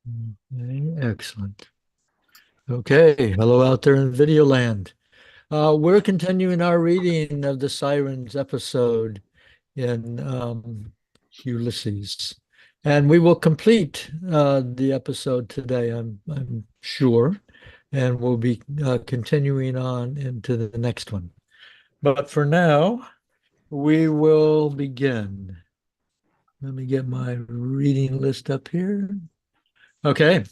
Okay, excellent. Okay, hello out there in video land. We're continuing our reading of the Sirens episode in Ulysses, and we will complete the episode today. I'm sure, and we'll be continuing on into the next one. But for now, we will begin. Let me get my reading list up here. Okay.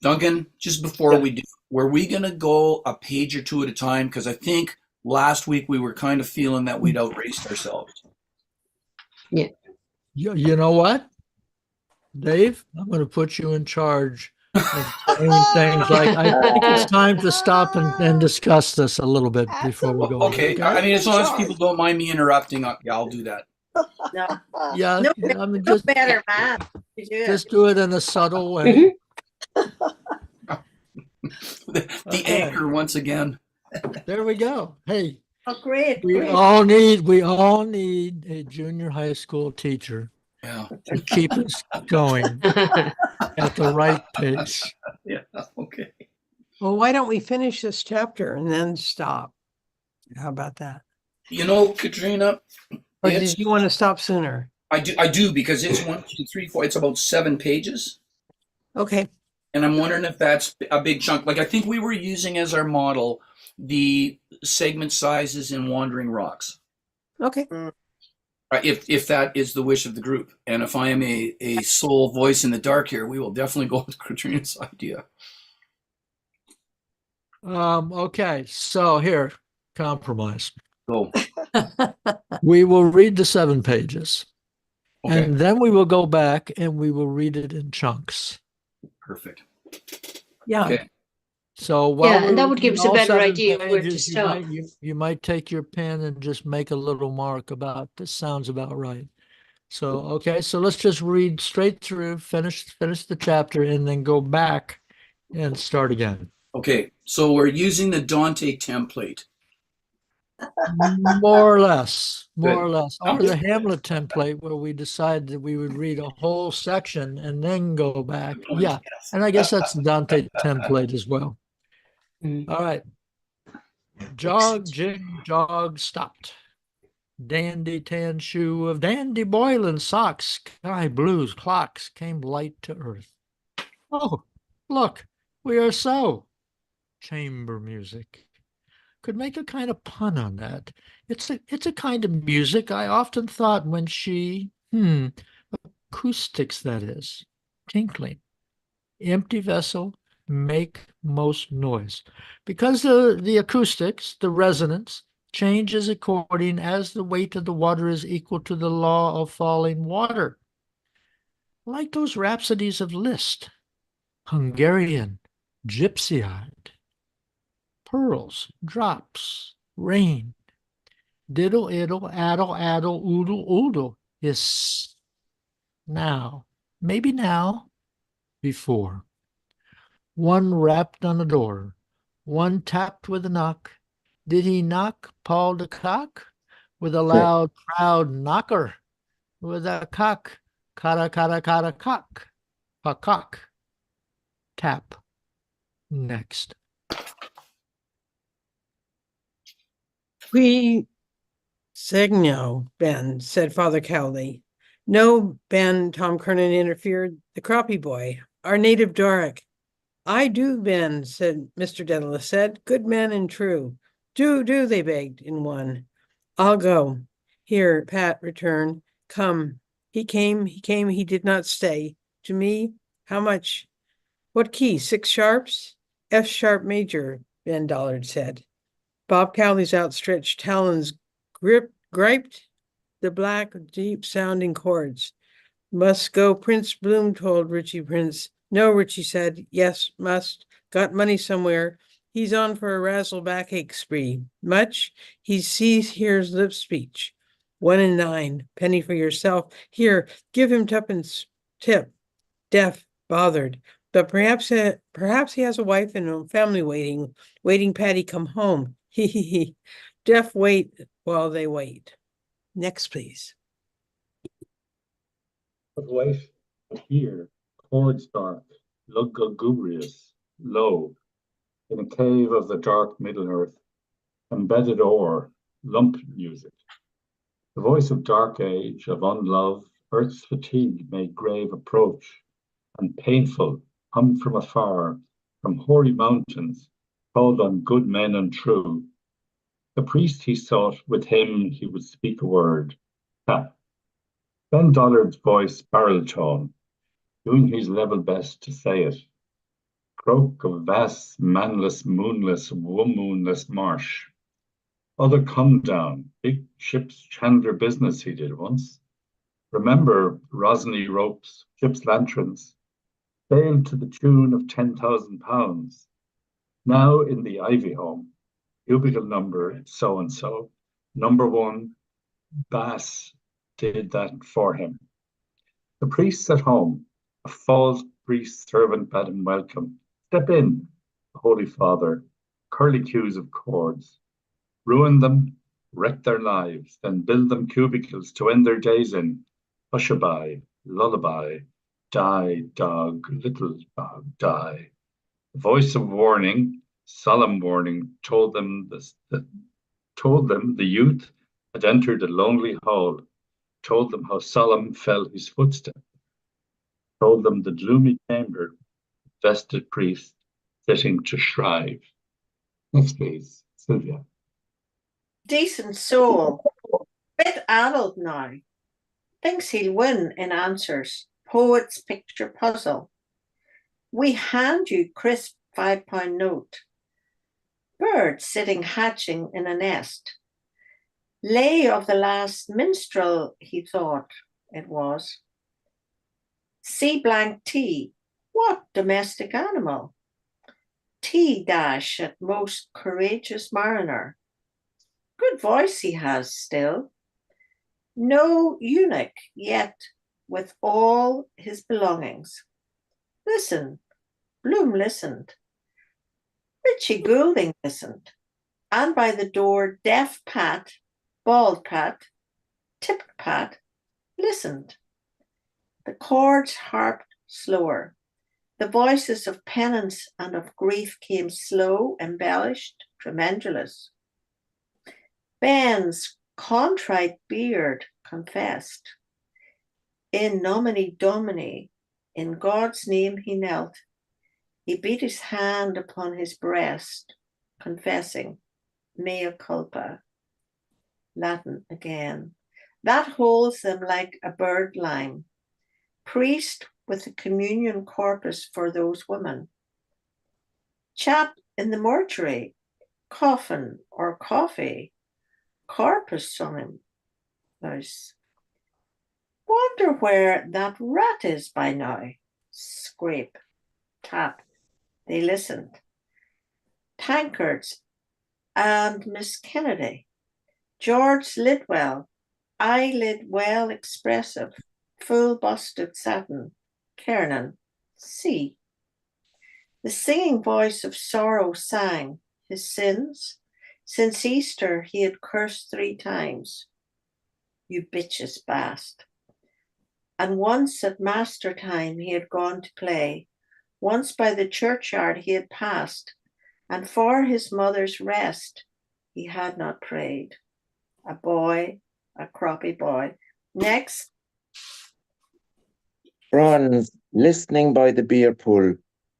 Duncan, just before Yeah. we do, were we going to go a page or two at a time? Because I think last week we were kind of feeling that we'd outraced ourselves. Yeah. You know what, Dave? I'm going to put you in charge of saying things like, I think it's time to stop and discuss this a little bit before we go on. Okay, I Okay? mean, as long as people don't mind me interrupting, yeah, I'll do that. No, Yeah, no, I mean, no better, man. You do it. just do it in a subtle way. The Okay. anchor once again. There we go. Hey, Oh, great, we great. all need a junior high school teacher Yeah, to keep us going at the right pace. yeah, okay. Well, why don't we finish this chapter and then stop? How about that? You know, Katrina, Or it's, did you want to stop sooner? I do because it's 1, 2, 3, 4. It's about 7 pages, Okay. and I'm wondering if that's a big chunk. Like I think we were using as our model the segment sizes in Wandering Rocks. Okay. Right, if that is the wish of the group, and if I am a sole voice in the dark here, we will definitely go with Katrina's idea. Okay, so here, compromise. Go. We will read the 7 pages, Okay, and then we will go back and we will read it in chunks. perfect. Yeah. Okay. So while Yeah, and that we're would give reading us a all better 7 idea of where to pages, stop. you might take your pen and just make a little mark about this sounds about right. So okay, so let's just read straight through, finish the chapter, and then go back and start again. Okay, so we're using the Dante template. More or less, or I'm the good. Hamlet template where we decided that we would read a whole section and then go back. Yeah, Yes. and I guess that's the Dante template as well. Mm. All right. Jog, jig, jog, stopped. Dandy tan shoe of dandy boiling socks, sky blues clocks came light to earth. Oh, look, we are so. Chamber music. Could make a kind of pun on that. It's a kind of music I often thought when acoustics that is, tinkling. Empty vessel make most noise. Because the acoustics, the resonance, changes according as the weight of the water is equal to the law of falling water. Like those rhapsodies of Liszt, Hungarian, gypsy-eyed, pearls, drops, rain, diddle iddle, addle addle, oodle oodle, hiss. Now, maybe now, before. One rapped on the door. One tapped with a knock. Did he knock Paul de Cock? With a loud, proud knocker. With a cock. Cotta, cotta, cotta, cock. A cock. Tap. Next. We Segno, Ben, said Father Cowley. No, Ben, Tom Kernan interfered. The crappie boy, our native Doric. I do, Ben, said Mr. Dedalus said. Good man and true. Do, they begged in one. I'll go. Here, Pat returned. Come. He came, he did not stay. To me, how much? What key? 6 sharps? F sharp major, Ben Dollard said. Bob Cowley's outstretched talons griped the black, deep-sounding chords. Must go, Prince Bloom told Richie Prince. No, Richie said. Yes, must. Got money somewhere. He's on for a razzle backache spree. Much? He sees, hears lip speech. 1 and 9. Penny for yourself. Here, give him tuppence. Tip. Deaf, bothered. But perhaps he has a wife and a family waiting Patty come home. He. Deaf wait while they wait. Next, please. Voice here, chord start. lugubrious, low, in a cave of the dark middle earth, embedded ore, lump music. The voice of dark age, of unlove, earth's fatigue made grave approach, and painful, hummed from afar, from hoary mountains, called on good men and true. The priest he sought, with him he would speak a word. Ha! Ben Dollard's voice barrel tone, doing his level best to say it. Croak of vast, manless, moonless, moonless marsh. Other come down, big ship's chandler business he did once. Remember rosny ropes, ship's lanterns, sailed to the tune of £10,000. Now in the Ivy Home, cubicle number so and so, number one, Bass did that for him. The priests at home, a false priest servant bade him welcome. Step in, the Holy Father, curlicues of cords. Ruin them, wreck their lives, then build them cubicles to end their days in. Hushabye, lullaby, die, dog, little dog, die. The voice of warning, solemn warning, told them the youth had entered a lonely hall, told them how solemn fell his footstep, told them the gloomy chamber, vested priest sitting to shrive. Next, please, Sylvia. Decent soul. Bit addled now. Thinks he'll win in answers. Poet's picture puzzle. We hand you crisp £5 note. Bird sitting hatching in a nest. Lay of the last minstrel, he thought it was. C blank T. What domestic animal? T dash at most courageous mariner. Good voice he has still. No eunuch yet with all his belongings. Listen, Bloom listened. Richie Goulding listened. And by the door, deaf Pat, bald Pat, tipped Pat, listened. The chords harped slower. The voices of penance and of grief came slow, embellished, tremendulous. Ben's contrite beard confessed. In nomine Domini, in God's name he knelt. He beat his hand upon his breast, confessing, mea culpa. Latin again. That holds them like a bird lime. Priest with the communion corpus for those women. Chap in the mortuary, coffin or coffee, corpus on him. There's wonder where that rat is by now. Scrape, tap. They listened. Tankards and Miss Kennedy. George Lidwell, eyelid well expressive, full busted satin. Kernan, C. The singing voice of sorrow sang his sins. Since Easter he had cursed 3 times. You bitches bast. And once at master time he had gone to play. Once by the churchyard he had passed, and for his mother's rest he had not prayed. A boy, a croppy boy. Next. Bronze, listening by the beer pool,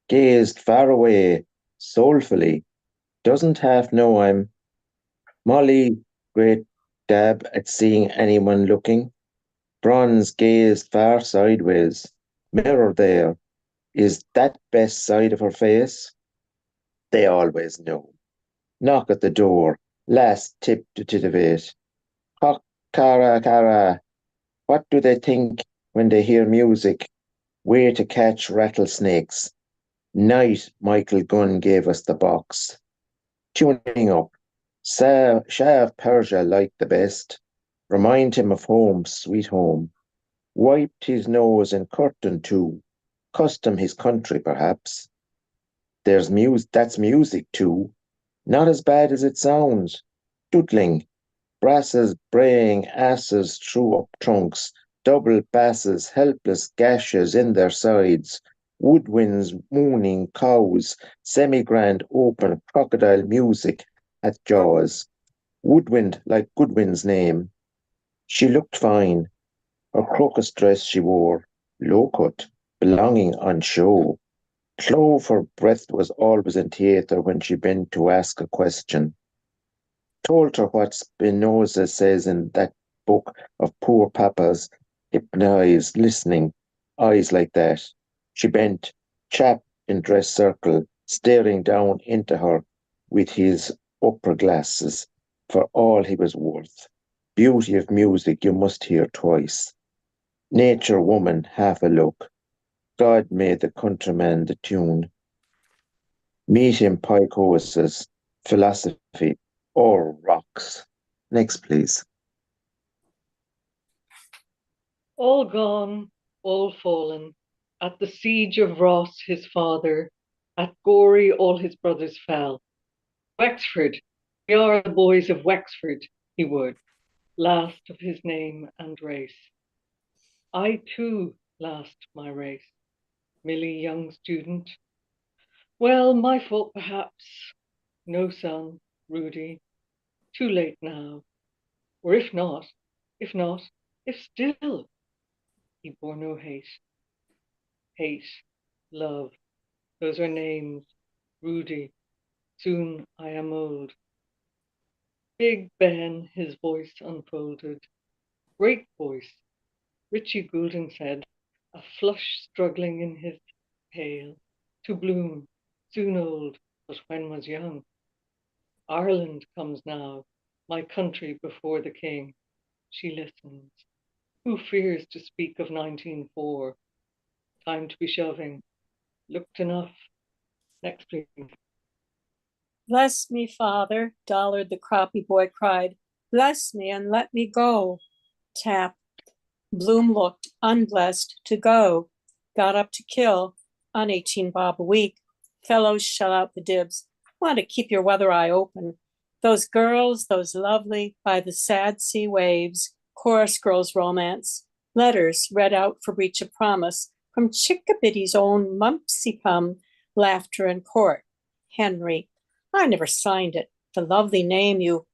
gazed far away, soulfully. Doesn't half know I'm. Molly, great dab at seeing anyone looking. Bronze gazed far sideways. Mirror there. Is that best side of her face? They always know. Knock at the door. Last tip to titivate. Cock, cara, cara. What do they think when they hear music? Where to catch rattlesnakes. Night, Michael Gunn gave us the box. Tuning up. Shah of Persia liked the best. Remind him of home, sweet home. Wiped his nose and curtain too. Custom his country, perhaps. That's music too. Not as bad as it sounds. Doodling. Brasses braying asses through up trunks. Double basses, helpless gashes in their sides. woodwinds, mooning cows, semi-grand open crocodile music at jaws. Woodwind like Goodwin's name. She looked fine. Her crocus dress she wore, low-cut, belonging on show. Clove her breath was always in theatre when she bent to ask a question. Told her what Spinoza says in that book of poor papas, hypnotized, listening, eyes like that. She bent, chap in dress circle, staring down into her with his opera glasses, for all he was worth. Beauty of music you must hear twice. Nature woman, half a look. God made the countryman the tune. Meet him Pychosis, philosophy, or rocks. Next, please. All gone, all fallen, at the siege of Ross his father, at Gorey all his brothers fell. Wexford, we are the boys of Wexford, he would, last of his name and race. I too last my race, Millie young student. Well, my fault perhaps, no son, Rudy, too late now, or if not, if still, he bore no hate. Hate, love, those are names, Rudy, soon I am old. Big Ben, his voice unfolded, great voice, Richie Goulden said, a flush struggling in his pale, to bloom, soon old, but when was young. Ireland comes now, my country before the king. She listens. Who fears to speak of 1904? Time to be shoving. Looked enough. Next, please. Bless me, Father, Dollard the croppy boy cried. Bless me and let me go. Tap. Bloom looked, unblessed, to go. Got up to kill, on 18 bob a week. Fellows shell out the dibs. Want to keep your weather eye open. Those girls, those lovely, by the sad sea waves, chorus girls' romance. Letters read out for breach of promise from Chickabiddy's own Mumpsy Pum, laughter in court. Henry, I never signed it. The lovely name you.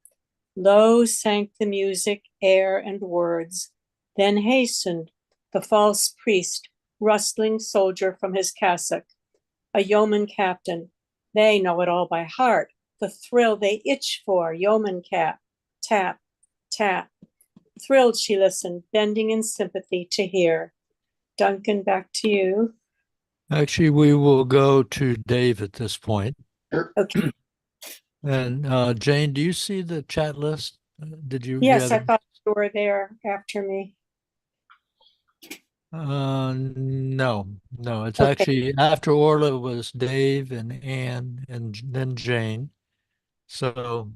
Low sank the music, air, and words. Then hastened the false priest, rustling soldier from his cassock. A yeoman captain. They know it all by heart. The thrill they itch for, yeoman cap. Tap, tap. Thrilled she listened, bending in sympathy to hear. Duncan, back to you. Actually, we will go to Dave at this point. Okay. And Jane, do you see the chat list? Did you? Yes, I thought you were there after me. No. It's Okay. actually after Orla was Dave and Anne and then Jane. So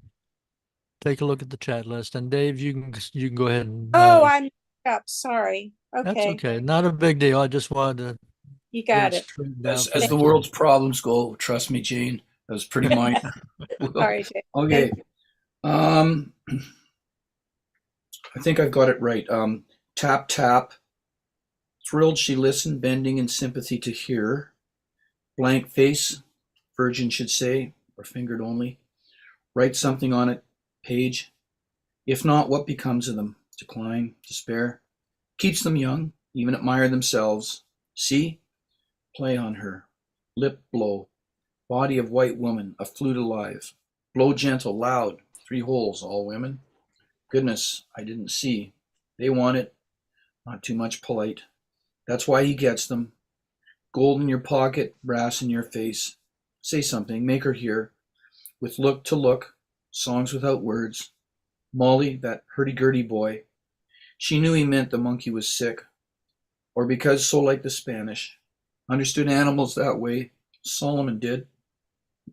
take a look at the chat list, and Dave, you can go ahead and. Oh, I'm up. Sorry. That's Okay. okay. Not a big deal. I just wanted to You get got it it. straightened out. As the world's problems go, trust me, Jane, that was pretty minor. All right. Okay. I think I've got it right. Tap, tap. Thrilled she listened, bending in sympathy to hear. Blank face, virgin should say, or fingered only. Write something on it, page. If not, what becomes of them? Decline, despair. Keeps them young, even admire themselves. See? Play on her. Lip blow. Body of white woman, a flute alive. Blow gentle, loud. 3 holes, all women. Goodness, I didn't see. They want it. Not too much polite. That's why he gets them. Gold in your pocket, brass in your face. Say something, make her hear. With look to look, songs without words. Molly, that hurdy-gurdy boy. She knew he meant the monkey was sick. Or because so like the Spanish. Understood animals that way. Solomon did.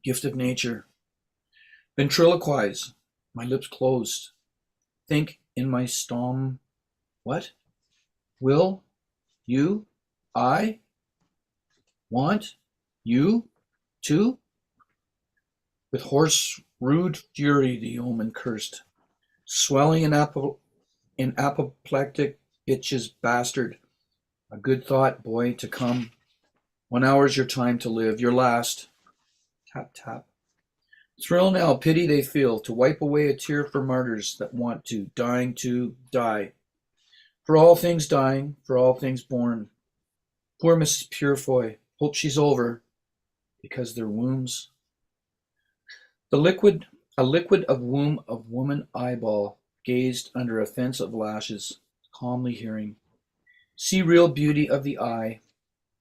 Gift of nature. Ventriloquize. My lips closed. Think in my stom. What? Will? You? I? Want? You? Too? With hoarse, rude fury the omen cursed. Swelling in apoplectic bitch's bastard. A good thought, boy, to come. 1 hour's your time to live, your last. Tap, tap. Thrill now, pity they feel, to wipe away a tear for martyrs that want to, dying to, die. For all things dying, for all things born. Poor Mrs. Purefoy, hope she's over, because their wombs. A liquid of womb of woman eyeball, gazed under a fence of lashes, calmly hearing. See real beauty of the eye,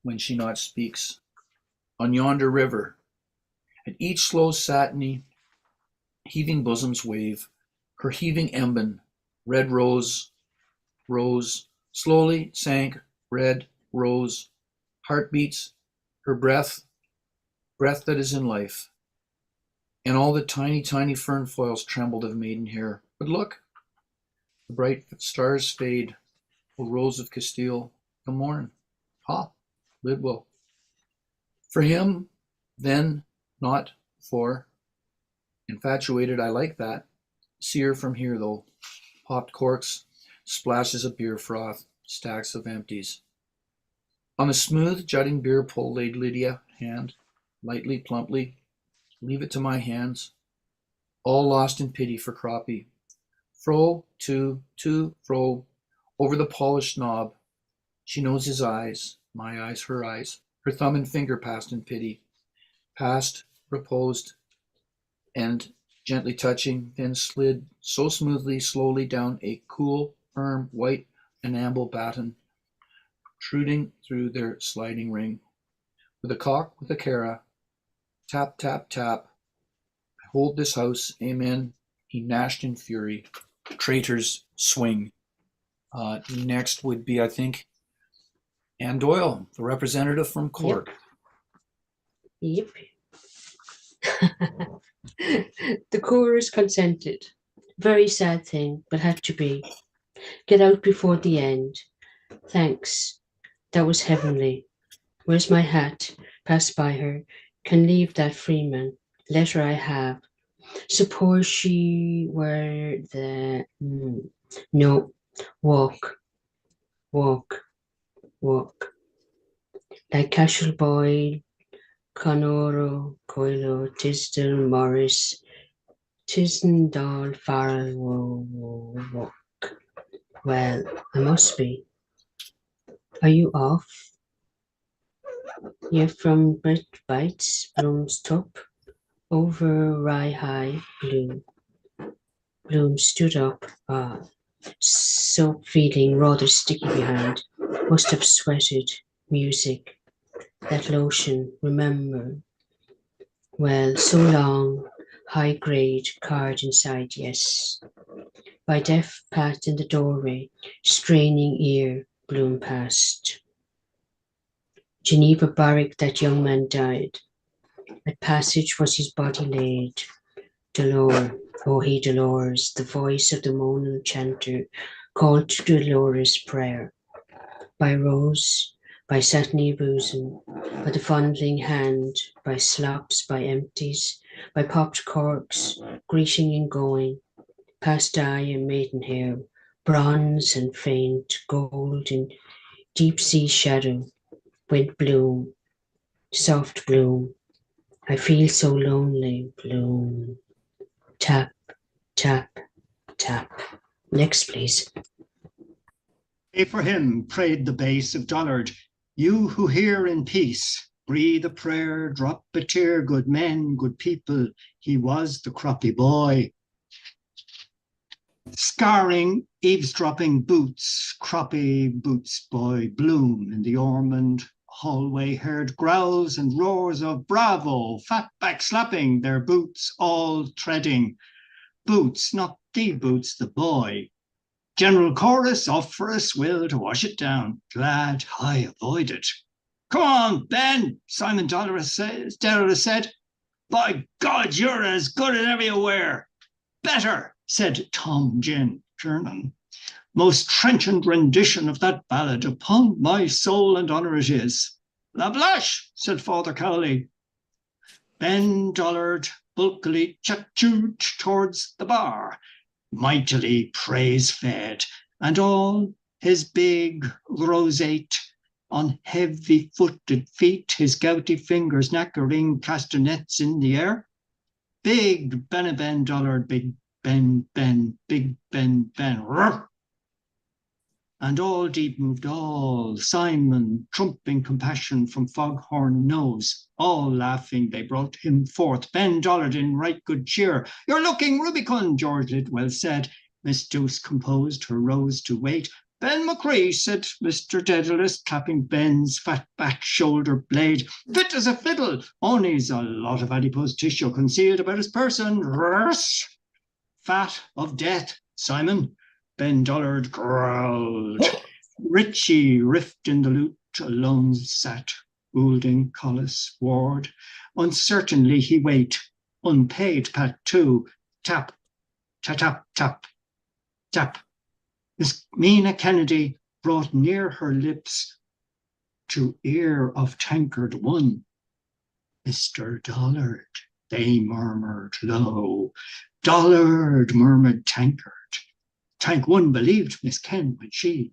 when she not speaks, on yonder river, at each slow satiny, heaving bosom's wave, her heaving emblem, red rose, rose, slowly sank, red rose, heartbeats, her breath that is in life. And all the tiny, tiny fern foils trembled of maiden hair. But look, the bright stars fade, O Rose of Castile, the morn, ha, Lidwell. For him, then, not for. Infatuated, I like that. See her from here, though. Popped corks, splashes of beer froth, stacks of empties. On the smooth, jutting beer pole laid Lydia, hand, lightly, plumply. Leave it to my hands. All lost in pity for Croppy. Fro, to, fro, over the polished knob. She knows his eyes, my eyes, her thumb and finger passed in pity. Passed, reposed, and gently touching, then slid so smoothly, slowly down a cool, firm, white enamel baton, protruding through their sliding ring. With a cock, with a cara, tap, tap, tap. I hold this house, amen. He gnashed in fury. Traitors swing. Next would be, I think, Anne Doyle, the representative from Cork. Yep. The chorus consented. Very sad thing, but had to be. Get out before the end. Thanks. That was heavenly. Where's my hat? Pass by her. Can leave that Freeman. Letter I have. Suppose she were the... No. Walk. Walk. Walk. Like Cashel Boyle, Conoro, Coilo, Tisdale, Morris, Tisdall, Farrell, walk. Well, I must be. Are you off? You're from Brett Bites, Bloom's top, over Rye High, Bloom. Bloom stood up, soap feeling rather sticky behind. Must have sweated. Music. That lotion, remember. Well, so long. High grade, card inside, yes. By deaf Pat in the doorway, straining ear, Bloom passed. Geneva Barrack, that young man died. At passage was his body laid. Dolores, oh he Dolores, the voice of the moaning chanter, called to Dolores' prayer. By rose, by satiny bosom, by the fondling hand, by slops, by empties, by popped corks, greeting and going, past eye and maidenhair, bronze and faint, gold in deep sea shadow, went Bloom, soft Bloom. I feel so lonely, Bloom. Tap, tap, tap. Next, please. Pray for him, prayed the bass of Dollard. You who hear in peace, breathe a prayer, drop a tear, good men, good people. He was the croppy boy. Scarring, eavesdropping boots, croppy boots boy, Bloom in the Ormond hallway heard growls and roars of bravo, fat back slapping, their boots all treading. Boots, not the boots, the boy. General chorus off for a swill to wash it down. Glad I avoided. Come on, Ben, Simon Dollar said. By God, you're as good as ever you were. Better, said Tom Jernan. Most trenchant rendition of that ballad, upon my soul and honour it is. La Blash, said Father Cowley. Ben Dollard bulkily chat-chooed towards the bar, mightily praise-fed, and all his big roseate On heavy-footed feet, his gouty fingers knackering castanets in the air. Big Ben a Ben Dollard, Big Ben Ben, Big Ben Ben. Rrr. And all deep moved all, Simon trumping compassion from foghorn nose. All laughing they brought him forth, Ben Dollard in right good cheer. You're looking rubicund, George Lidwell said. Miss Douce composed her rose to wait. Ben McCree, said Mr. Dedalus, clapping Ben's fat back shoulder blade. Fit as a fiddle, only's a lot of adipose tissue concealed about his person. Rrrs. Fat of death, Simon, Ben Dollard growled. Richie riffed in the lute, alone sat Goulding Collis Ward. Uncertainly he wait, unpaid pat too. Tap, tap, tap, tap, tap. Miss Mina Kennedy brought near her lips to ear of tankard one. Mr. Dollard, they murmured low. Dollard, murmured tankard. Tank one believed Miss Ken when she,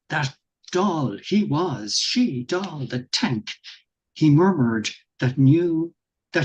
that doll he was, she doll, the tank. He murmured that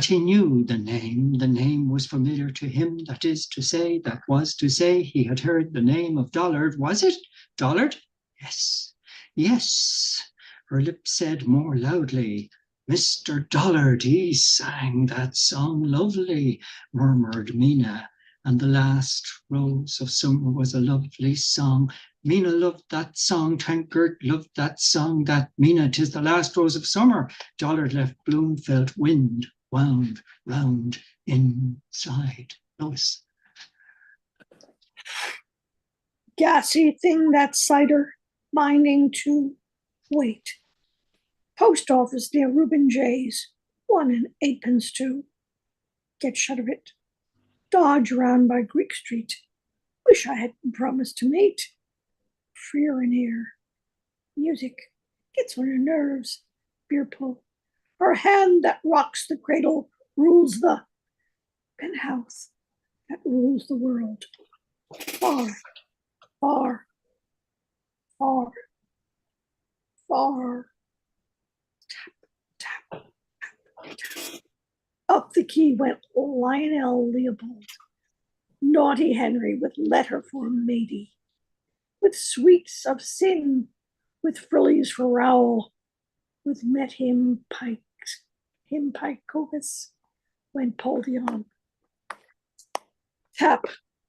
he knew the name was familiar to him, that is to say, that was to say, he had heard the name of Dollard. Was it Dollard? Yes, yes, her lips said more loudly. Mr. Dollard, he sang that song lovely, murmured Mina, and the last rose of summer was a lovely song. Mina loved that song, tankard loved that song, that Mina, 'tis the last rose of summer. Dollard left bloom felt wind wound round inside. Lois. Gassy thing, that cider, minding to wait. Post office near Reuben J's, 1 and 8 pence too. Get shut of it. Dodge round by Greek Street. Wish I hadn't promised to mate. Freer in ear. Music gets on your nerves. Beer pull. Her hand that rocks the cradle rules the penthouse that rules the world. Far, far, far, far. Tap, tap, tap, tap. Up the key went Lionel Leopold. Naughty Henry with letter for matey. With sweets of sin, with frillies for Rowell, with met him Pike Cocus, went Poldion. Tap,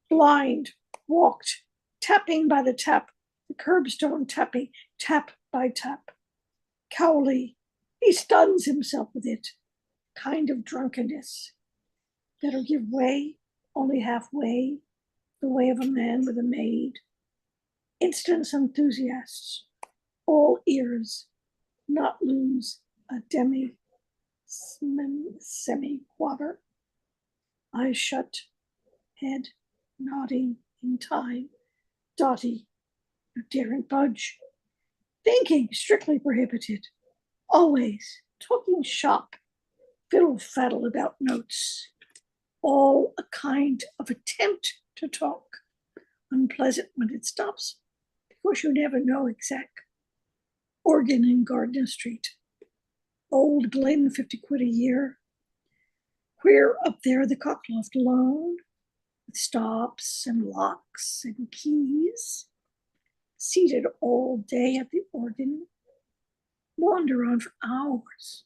blind, walked, tapping by the tap, the curbstone tapping, tap by tap. Cowley, he stuns himself with it, kind of drunkenness. Better give way, only halfway, the way of a man with a maid. Instance enthusiasts, all ears, not lose a semi-quaver. Eyes shut, head nodding in time. Dotty, you daren't budge. Thinking strictly prohibited. Always talking shop, fiddle-faddle about notes. All a kind of attempt to talk. Unpleasant when it stops, because you never know exact. Organ in Gardner Street. Old Glen, 50 quid a year. Queer up there, the cockloft alone, with stops and locks and keys. Seated all day at the organ. Wander on for hours,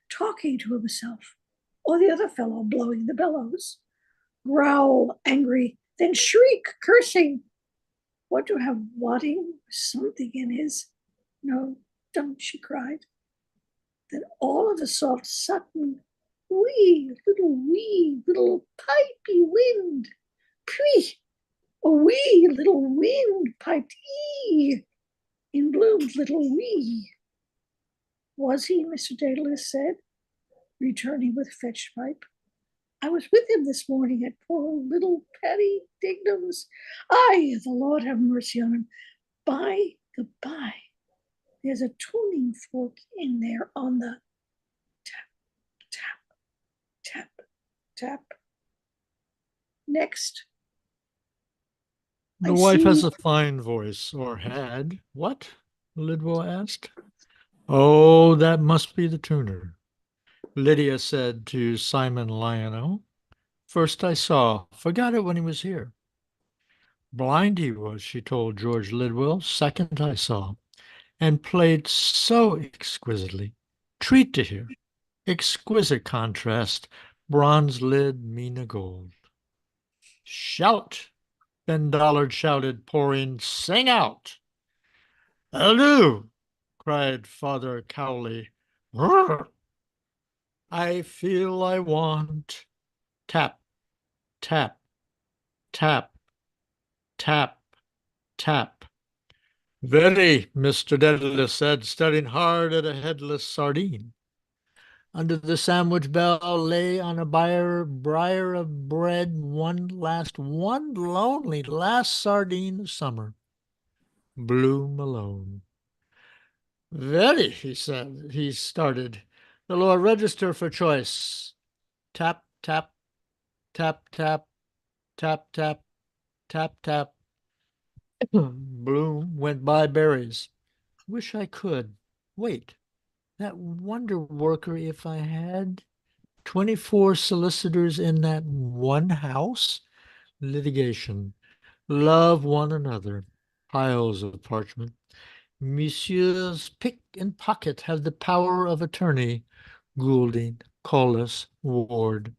talking to himself, or the other fellow blowing the bellows. Growl angry, then shriek, cursing. Want to have wadding something in his. No, don't, she cried. Then all of a soft sudden, wee little pipey wind. Pwee, a wee little wind piped ee in Bloom's little wee. Was he, Mr. Daedalus said, returning with fetched pipe. I was with him this morning at poor little Patty Dignam's. Aye, the Lord have mercy on him. By the by, there's a tuning fork in there on the tap, tap, tap, tap. Next. The wife has a fine voice, or had. What? Lidwell asked. Oh, that must be the tuner, Lydia said to Simon Lionel. First I saw, forgot it when he was here. Blind he was, she told George Lidwell. Second I saw, and played so exquisitely. Treat to hear. Exquisite contrast, bronze lid, mina gold. Shout, Ben Dollard shouted, pouring, sing out. I'll do, cried Father Cowley. Brr. I feel I want. Tap, tap, tap, tap, tap. Very, Mr. Dedalus said, staring hard at a headless sardine. Under the sandwich bell lay on a briar of bread one lonely last sardine of summer. Bloom alone. Very, he said. He started. The Lord Register for choice. Tap, tap, tap, tap, tap, tap, tap, tap. Bloom went by berries. Wish I could. Wait, that wonder worker, if I had 24 solicitors in that one house? Litigation. Love one another. Piles of parchment. Messieurs Pick and Pocket have the power of attorney. Goulding, Collis, Ward.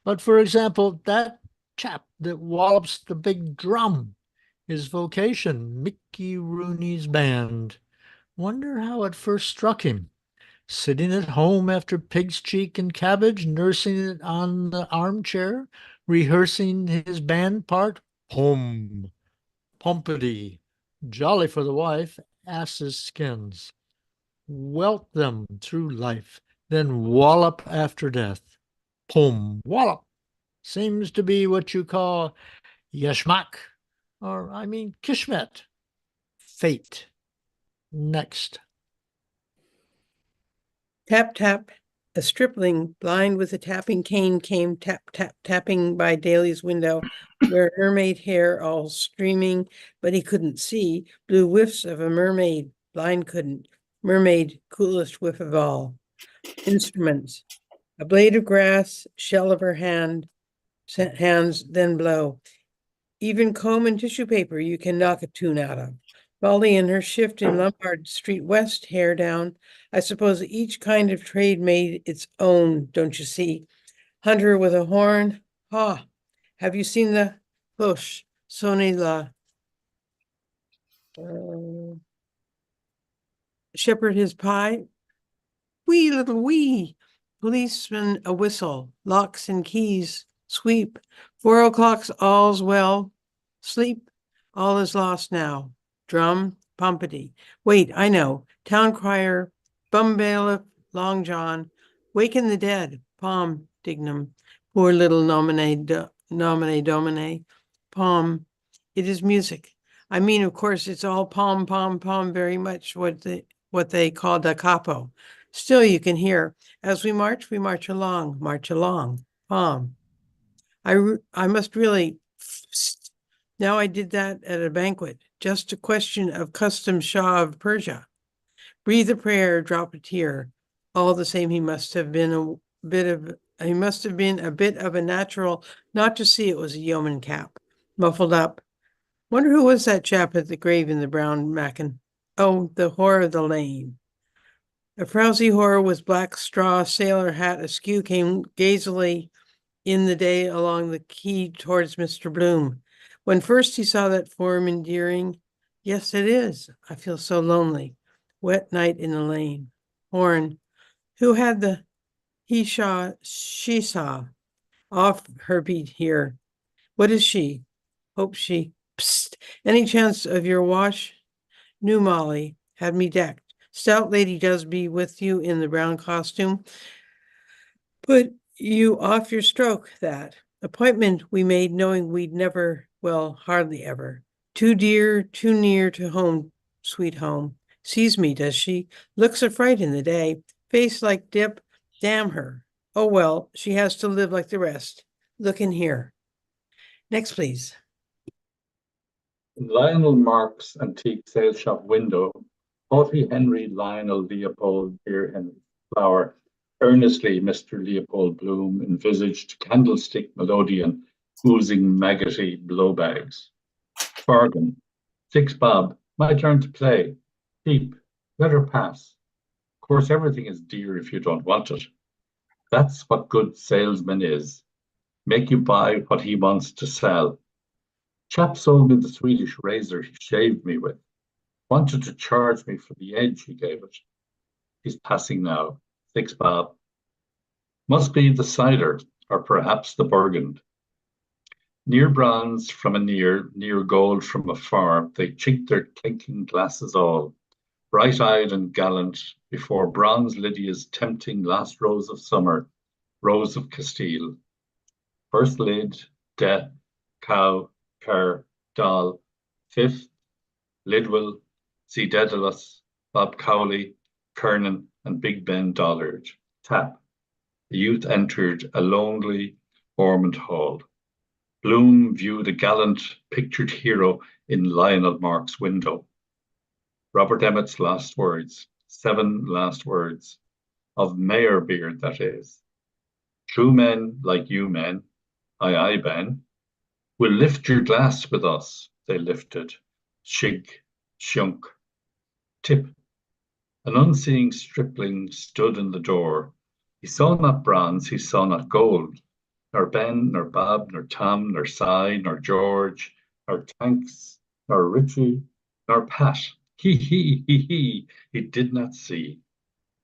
But for example, that chap that wallops the big drum, his vocation, Mickey Rooney's band. Wonder how it first struck him. Sitting at home after pig's cheek and cabbage, nursing it on the armchair, rehearsing his band part. Home, Pompity, jolly for the wife, asses' skins. Welt them through life, then wallop after death. Pum, wallop, seems to be what you call yashmak, or I mean kishmet. Fate. Next. Tap, tap. A stripling, blind with a tapping cane, came tap, tap, tapping by Daly's window, where mermaid hair all streaming, but he couldn't see, blew whiffs of a mermaid, blind couldn't. Mermaid, coolest whiff of all. Instruments. A blade of grass, shell of her hands, then blow. Even comb and tissue paper you can knock a tune out of. Molly in her shift in Lombard Street West, hair down. I suppose each kind of trade made its own, don't you see? Hunter with a horn. Ha! Have you seen the push? Sonny la. Shepherd his pie. Wee little wee. Policeman a whistle. Locks and keys. Sweep. 4 o'clock's all's well. Sleep. All is lost now. Drum. Pompity. Wait, I know. Town crier. Bum bailiff. Long John. Waken the dead. Palm. Dignum. Poor little nomine domine. Palm. It is music. I mean, of course, it's all palm, palm, palm, very much what they call da capo. Still, you can hear, as we march along, palm. I must really, now I did that at a banquet, just a question of custom Shah of Persia. Breathe a prayer, drop a tear. All the same, he must have been a bit of a natural not to see it was a yeoman cap, muffled up. Wonder who was that chap at the grave in the brown mackin? Oh, the whore of the lane. A frowsy whore with black straw sailor hat askew came gazily in the day along the quay towards Mr. Bloom. When first he saw that form endearing, yes, it is. I feel so lonely. Wet night in the lane. Horn. Who had the he saw, she saw. Off her beat here. What is she? Hope she. Psst. Any chance of your wash? New Molly. Had me decked. Stout lady does be with you in the brown costume. Put you off your stroke, that. Appointment we made knowing we'd never, well, hardly ever. Too dear, too near to home, sweet home. Sees me, does she? Looks a fright in the day. Face like dip. Damn her. Oh well, she has to live like the rest. Look in here. Next, please. In Lionel Mark's antique sale shop window, haughty Henry Lionel Leopold, dear Henry Flower, earnestly Mr. Leopold Bloom envisaged candlestick melodeon, oozing maggoty blowbags. Bargain. 6 bob. My turn to play. Cheap. Let her pass. Of course, everything is dear if you don't want it. That's what good salesman is. Make you buy what he wants to sell. Chap sold me the Swedish razor he shaved me with. Wanted to charge me for the edge he gave it. He's passing now. 6 bob. Must be the cider, or perhaps the Burgund. Near bronze from a near gold from afar, they chink their clinking glasses all, bright-eyed and gallant, before bronze Lydia's tempting last rose of summer, rose of Castile. First lid, de, cow, ker, doll. 5th, Lidwell, C. Daedalus, Bob Cowley, Kernan, and Big Ben Dollard. Tap. The youth entered a lonely Ormond Hall. Bloom viewed a gallant pictured hero in Lionel Mark's window. Robert Emmet's last words, 7 last words, of Meyerbeer, that is. True men like you men, aye, aye, Ben, will lift your glass with us. They lifted. Shig, shunk, tip. An unseeing stripling stood in the door. He saw not bronze, he saw not gold, nor Ben, nor Bob, nor Tom, nor Cy, nor George, nor Tanks, nor Richie, nor Pat. He did not see.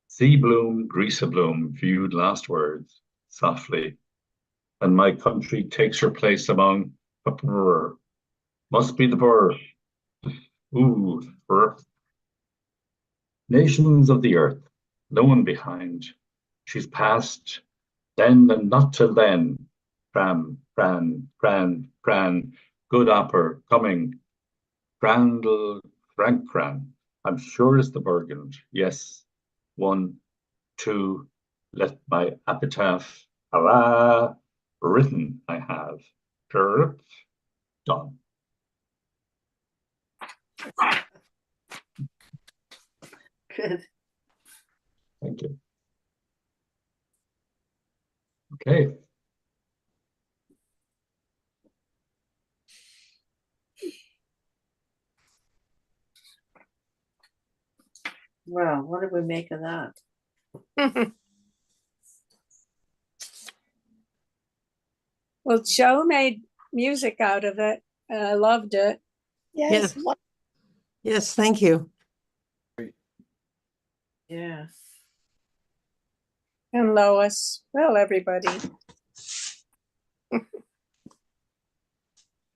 See Bloom, Greasa Bloom, viewed last words, softly. And my country takes her place among the burr. Must be the burr. Ooh, burr. Nations of the earth, no one behind. She's past, then and not till then. Pran, good opera, coming. Crandall, Cran. I'm sure it's the Burgund. Yes. 1, 2, let my epitaph, hurrah, written I have. Drip, done. Good. Thank you. Okay. Well, what do we make of that? Well, Joe made music out of it, and I loved it. Yes. Yes. Yes, thank you. Yeah. And Lois, well, everybody.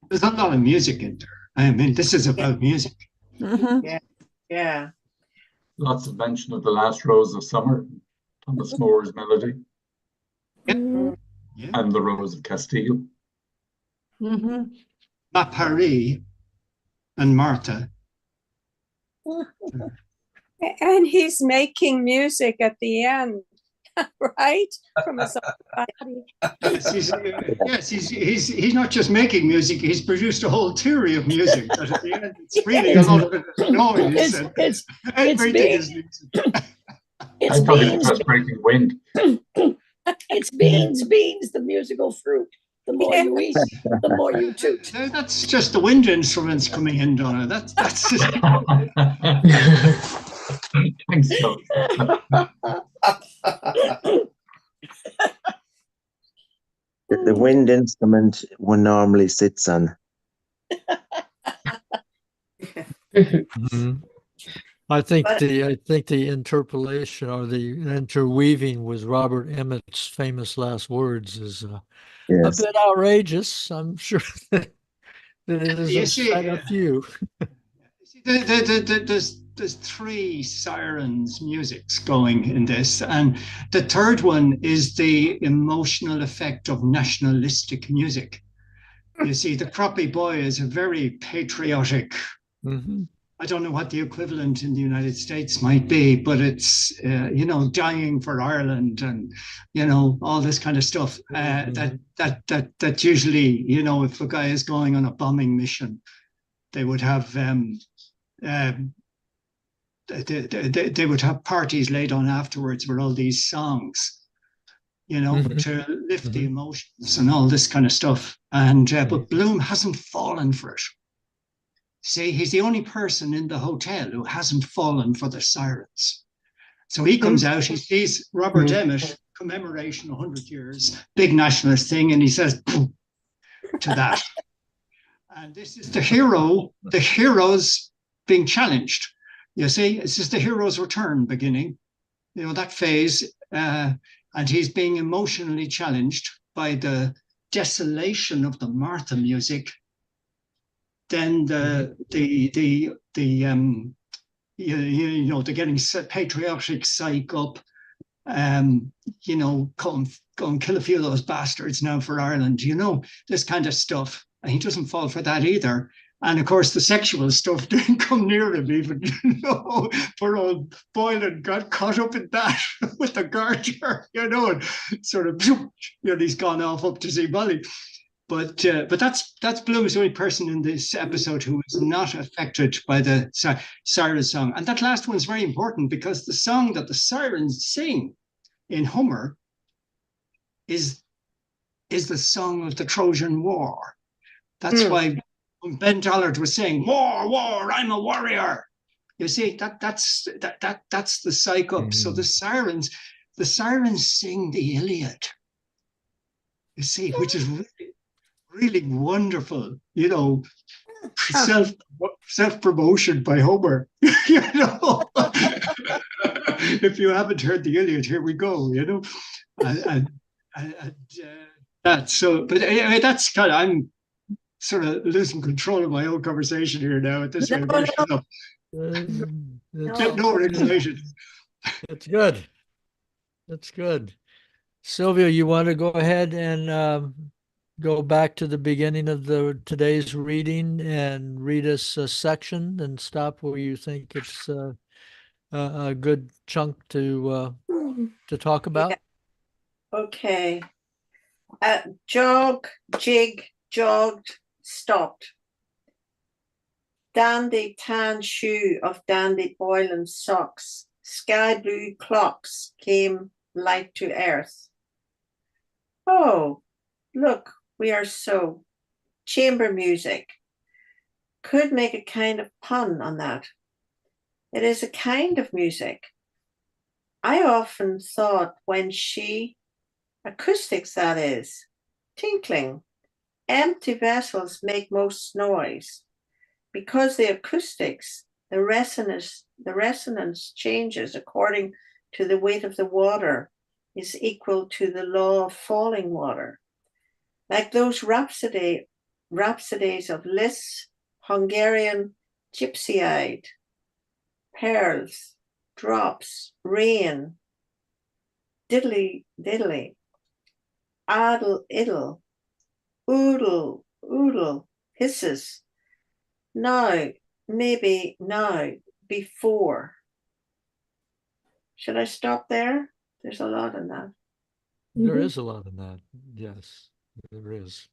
There's a lot of music in there. I mean, this is about music. Mhm. Yeah. Lots of mention of the last rose of summer, Thomas More's melody, Mhm. Yeah. and the Rose of Castile. Mhm. La Paris and Martha. And he's making music at the end, right? From his own body. Yes, he's not just making music, he's produced a whole theory of music. But at the end, it's really a lot of it is noise. It's Everything being- is music. It's I thought it beans, was breaking wind. it's beans, the musical fruit. The more you eat, the more you toot. That's just the wind instruments coming in, Donna. That's Thanks, Joe. The wind instrument one normally sits on. Mhm. I think the interpolation or the interweaving with Robert Emmett's famous last words is a Yes. bit outrageous. I'm sure that it You has see, upset a few. there's 3 Sirens musics going in this, and the third one is the emotional effect of nationalistic music. You see, the Crappie Boy is a very patriotic. Mhm. I don't know what the equivalent in the United States might be, but it's dying for Ireland and all this kind of stuff. That usually if a guy is going on a bombing mission, they would have they would have parties laid on afterwards with all these songs, to lift the emotions and all this kind of stuff. And but Bloom hasn't fallen for it. See, he's the only person in the hotel who hasn't fallen for the Sirens. So he comes out, he sees Robert Emmet, commemoration 100 years, big nationalist thing, and he says, boom, to that. And this is the heroes being challenged. You see, this is the hero's return beginning, that phase. And he's being emotionally challenged by the desolation of the Martha music. Then the getting patriotic psych up, go and kill a few of those bastards now for Ireland, this kind of stuff. And he doesn't fall for that either. And of course, the sexual stuff didn't come near him even, poor old Boylan got caught up in that with the garter, and sort of, he's gone off up to see Molly. But that's Bloom's the only person in this episode who is not affected by the Sirens song. And that last one is very important because the song that the Sirens sing in Hummer is the song of the Trojan War. That's why when Ben Dollard was saying, war, I'm a warrior. You see, that's the psych up. So the Sirens sing the Iliad. You see, which is really wonderful, self-promotion by Homer, If you haven't heard the Iliad, here we go, and that's so. But anyway, that's kind of, I'm sort of losing control of my own conversation here now at this rate. No regulation. That's good. That's good. Sylvia, you want to go ahead and go back to the beginning of today's reading and read us a section and stop where you think it's a good chunk to talk about? Yeah. Okay. Jog, jig, jogged, stopped. Dandy tan shoe of Dandy Boylan's socks. Sky blue clocks came light to earth. Oh, look, we are so. Chamber music. Could make a kind of pun on that. It is a kind of music. I often thought when acoustics that is, tinkling, empty vessels make most noise. Because the acoustics, the resonance changes according to the weight of the water is equal to the law of falling water. Like those rhapsodies of Liszt, Hungarian gypsy-eyed, pearls, drops, rain, diddly diddly, addle iddle, oodle oodle, hisses. Now, maybe now, before. Should I stop there? There's a lot in that. There is a lot in that. Yes, there is.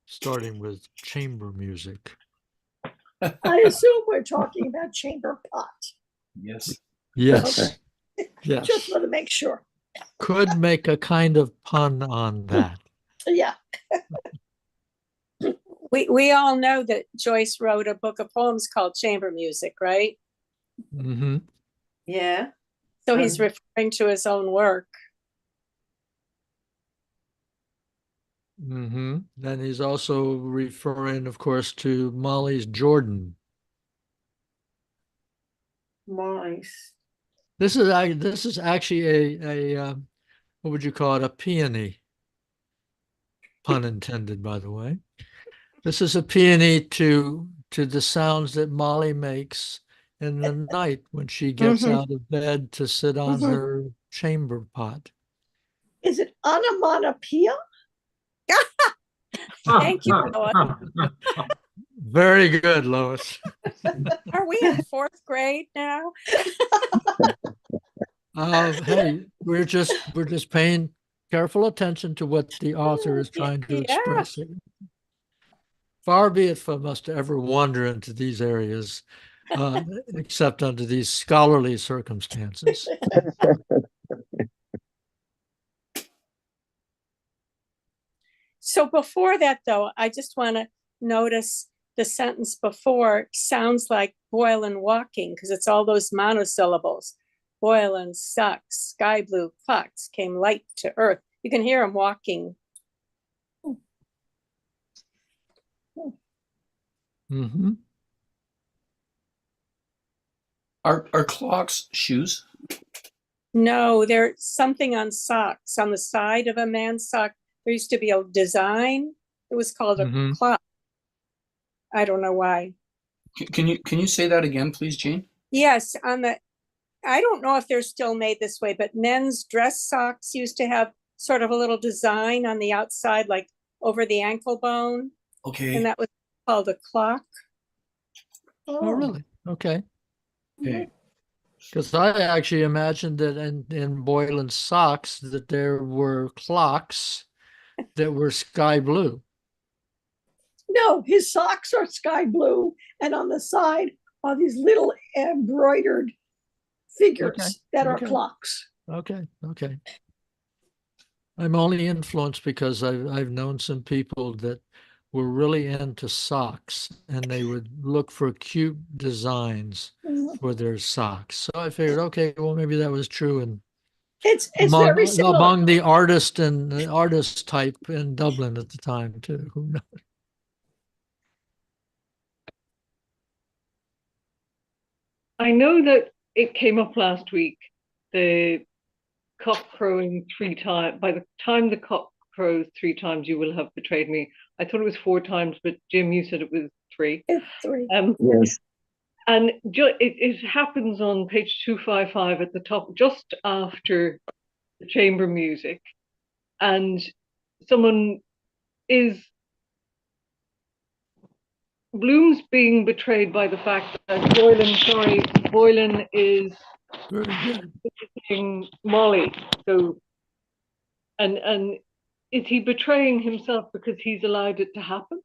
Starting with chamber music. I assume we're talking about chamber pot. Yes. Yes. Yes. Just want to make sure. Could make a kind of pun on that. Yeah. We all know that Joyce wrote a book of poems called Chamber Music, right? Mm-hmm. Yeah. So he's referring to his own work. Mm-hmm. Then he's also referring, of course, to Molly's Jordan. Molly's. This is actually a what would you call it? A peony. Pun intended, by the way. This is a peony to the sounds that Molly makes in the night when she gets out of bed to sit on her chamber pot. Is it onomatopoeia? Thank you, Lois. Very good, Lois. Are we in fourth grade now? Hey, we're just paying careful attention to what the author is trying to express. Far be it from us to ever wander into these areas, except under these scholarly circumstances. So before that, though, I just want to notice the sentence before sounds like Boylan walking because it's all those monosyllables. Boylan sucks, sky blue clocks came light to earth. You can hear him walking. Mm-hmm. Are clocks shoes? No, there's something on socks on the side of a man's sock. There used to be a design. It was called a Mhm. clock. I don't know why. Can you say that again, please, Jane? Yes, on the, I don't know if they're still made this way, but men's dress socks used to have sort of a little design on the outside, like over the ankle bone. Okay. And that was called a clock. Oh, really? Okay. Okay. Because I actually imagined that in Boylan's socks that there were clocks that were sky blue. No, his socks are sky blue, and on the side are these little embroidered figures Okay, that are okay. clocks. Okay, okay. I'm only influenced because I've known some people that were really into socks and they would look for cute designs Mhm. for their socks. So I figured, okay, well maybe that was true and It's very similar. among the artist and the artist type in Dublin at the time too. Who knows? I know that it came up last week, the cock crowing 3 times. By the time the cock crows 3 times, you will have betrayed me. I thought it was 4 times, but Jim, you said it was 3. It's 3. Yes. And it happens on page 255 at the top, just after the chamber music. And someone is, Bloom's being betrayed by the fact that Boylan is Very good. visiting Molly. So, and is he betraying himself because he's allowed it to happen?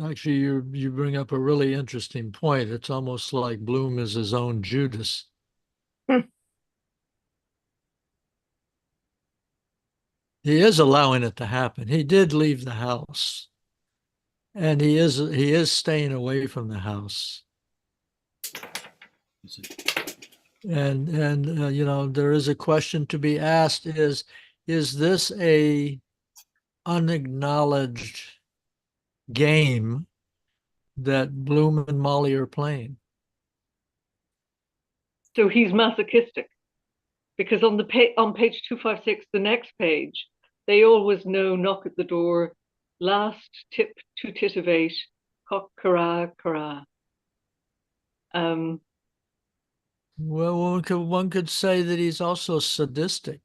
Actually, you bring up a really interesting point. It's almost like Bloom is his own Judas. He is allowing it to happen. He did leave the house, and he is staying away from the house. And you know, there is a question to be asked: is this a unacknowledged game that Bloom and Molly are playing? So he's masochistic, because on page 256, the next page, they always know knock at the door, last tip to titivate, cock cara cara. Well, one could say that he's also sadistic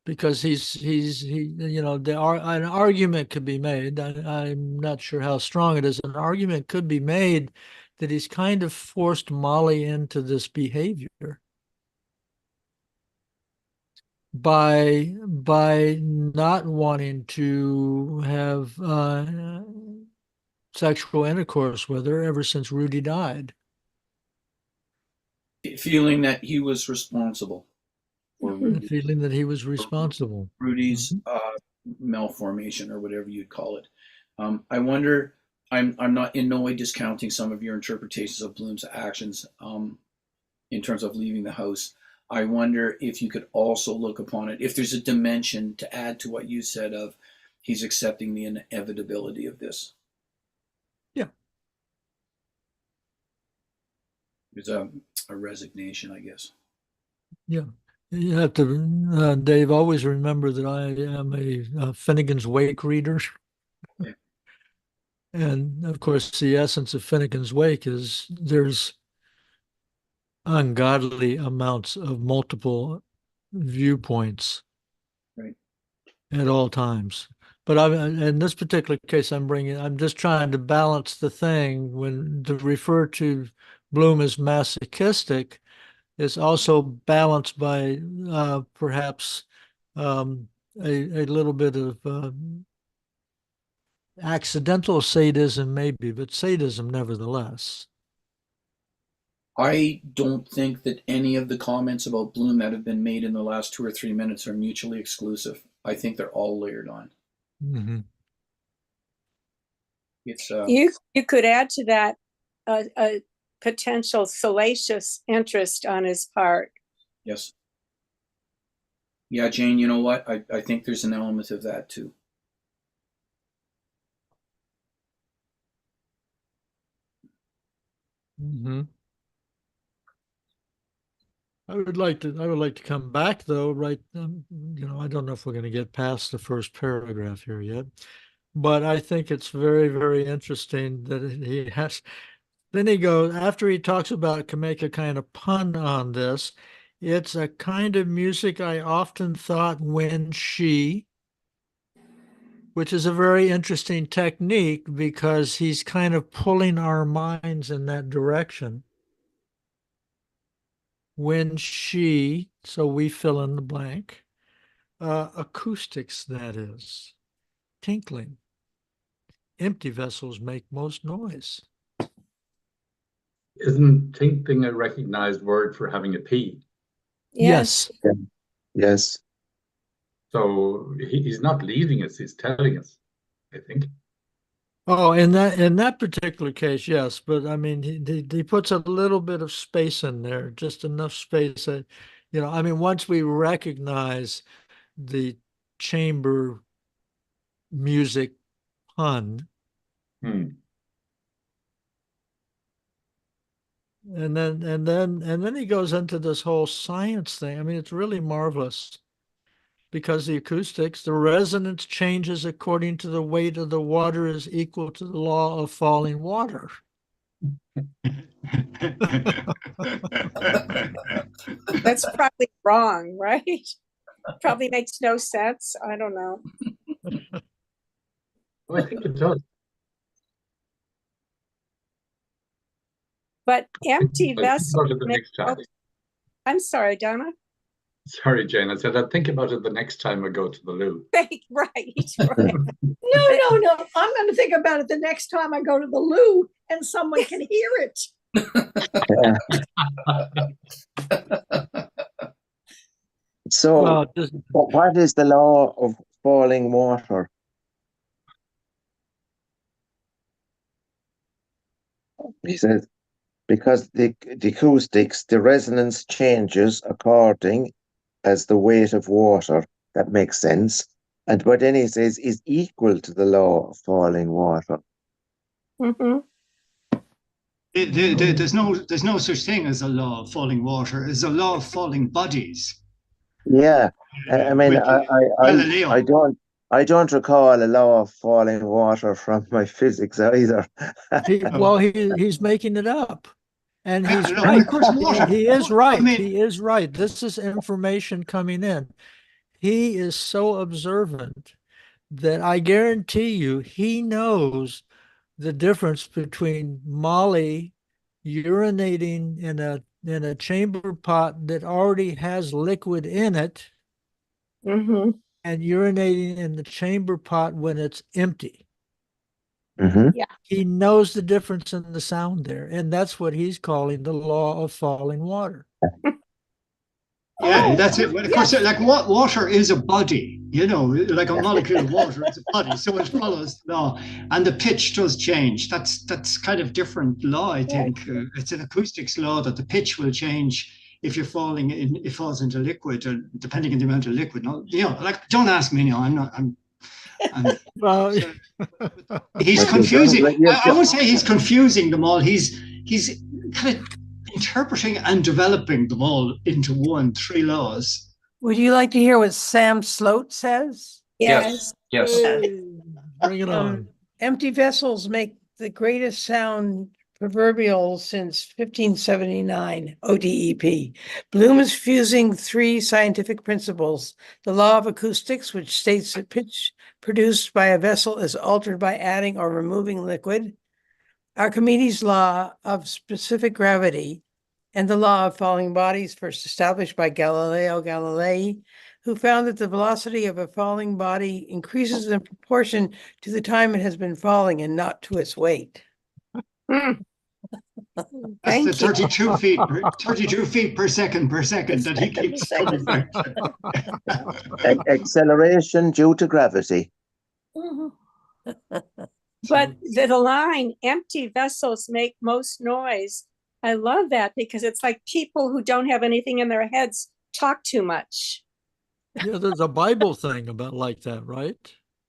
because he you know an argument could be made. I'm not sure how strong it is. An argument could be made that he's kind of forced Molly into this behavior by not wanting to have sexual intercourse with her ever since Rudy died. Feeling that he was responsible for And feeling that he was responsible. Rudy's malformation or whatever you'd call it. I wonder. I'm not in no way discounting some of your interpretations of Bloom's actions in terms of leaving the house. I wonder if you could also look upon it, if there's a dimension to add to what you said of he's accepting the inevitability of this. Yeah. There's a resignation, I guess. Yeah. You have to, Dave, always remember that I am a Finnegan's Wake reader. Yeah. And of course, the essence of Finnegan's Wake is there's ungodly amounts of multiple viewpoints Right. at all times. But in this particular case, I'm just trying to balance the thing when to refer to Bloom as masochistic is also balanced by perhaps a little bit of accidental sadism, maybe, but sadism nevertheless. I don't think that any of the comments about Bloom that have been made in the last 2 or 3 minutes are mutually exclusive. I think they're all layered on. Mm-hmm. It's You could add to that a potential salacious interest on his part. yes. Yeah, Jane, you know what? I think there's an element of that too. Mm-hmm. I would like to come back though, right? I don't know if we're going to get past the first paragraph here yet, but I think it's very, very interesting that he has. Then he goes, after he talks about, can make a kind of pun on this. It's a kind of music I often thought when she, which is a very interesting technique because he's kind of pulling our minds in that direction. When she, so we fill in the blank, acoustics, that is, tinkling. Empty vessels make most noise. Isn't tinkling a recognized word for having a P? Yes. Yes. So he's not leaving us, he's telling us, I think. Oh, in that particular case, yes, but I mean, he puts a little bit of space in there, just enough space that, I mean, once we recognize the chamber music pun, Hmm. and then he goes into this whole science thing. I mean, it's really marvelous because the acoustics, the resonance changes according to the weight of the water is equal to the law of falling water. That's probably wrong, right? Probably makes no sense. I don't know. I think it does. But empty I'll think vessels. about it the next time. I'm sorry, Donna. Sorry, Jane. I said I'd think about it the next time I go to the loo. Right. No. I'm going to think about it the next time I go to the loo and someone can hear it. So, Well, what is the law of falling water? He says, because the acoustics, the resonance changes according as the weight of water. That makes sense. And what then he says is equal to the law of falling water. Mm-hmm. There's no such thing as a law of falling water. There's a law of falling bodies. Yeah, I mean, I don't recall a law of falling water from my physics either. he's making it up, and he's No, right. of course, water. He is right. I mean, He is right. This is information coming in. He is so observant that I guarantee you he knows the difference between Molly urinating in a chamber pot that already has liquid in it Mm-hmm. and urinating in the chamber pot when it's empty. Mm-hmm. Yeah. He knows the difference in the sound there, and that's what he's calling the law of falling water. Yeah, that's it. Well, of course, yes. like water is a body, like a molecule of water is a body, so it follows the law. And the pitch does change. That's kind of different law, I think. It's an acoustics law that the pitch will change if you're falling in. It falls into liquid, or depending on the amount of liquid. Like don't ask me. I'm Well, he's confusing. I would say he's confusing them all. He's kind of interpreting and developing them all into three laws. Would you like to hear what Sam Sloat says? Yes. Bring it on. Empty vessels make the greatest sound proverbial since 1579 ODEP. Bloom is fusing three scientific principles: the law of acoustics, which states that pitch produced by a vessel is altered by adding or removing liquid; Archimedes' law of specific gravity; and the law of falling bodies, first established by Galileo Galilei, who found that the velocity of a falling body increases in proportion to the time it has been falling and not to its weight. That's Thank the you. 32 feet per second that he keeps coming back to. Acceleration due to gravity. Mhm. But the line, empty vessels make most noise. I love that because it's like people who don't have anything in their heads talk too much. Yeah, there's a Bible thing about like that, right?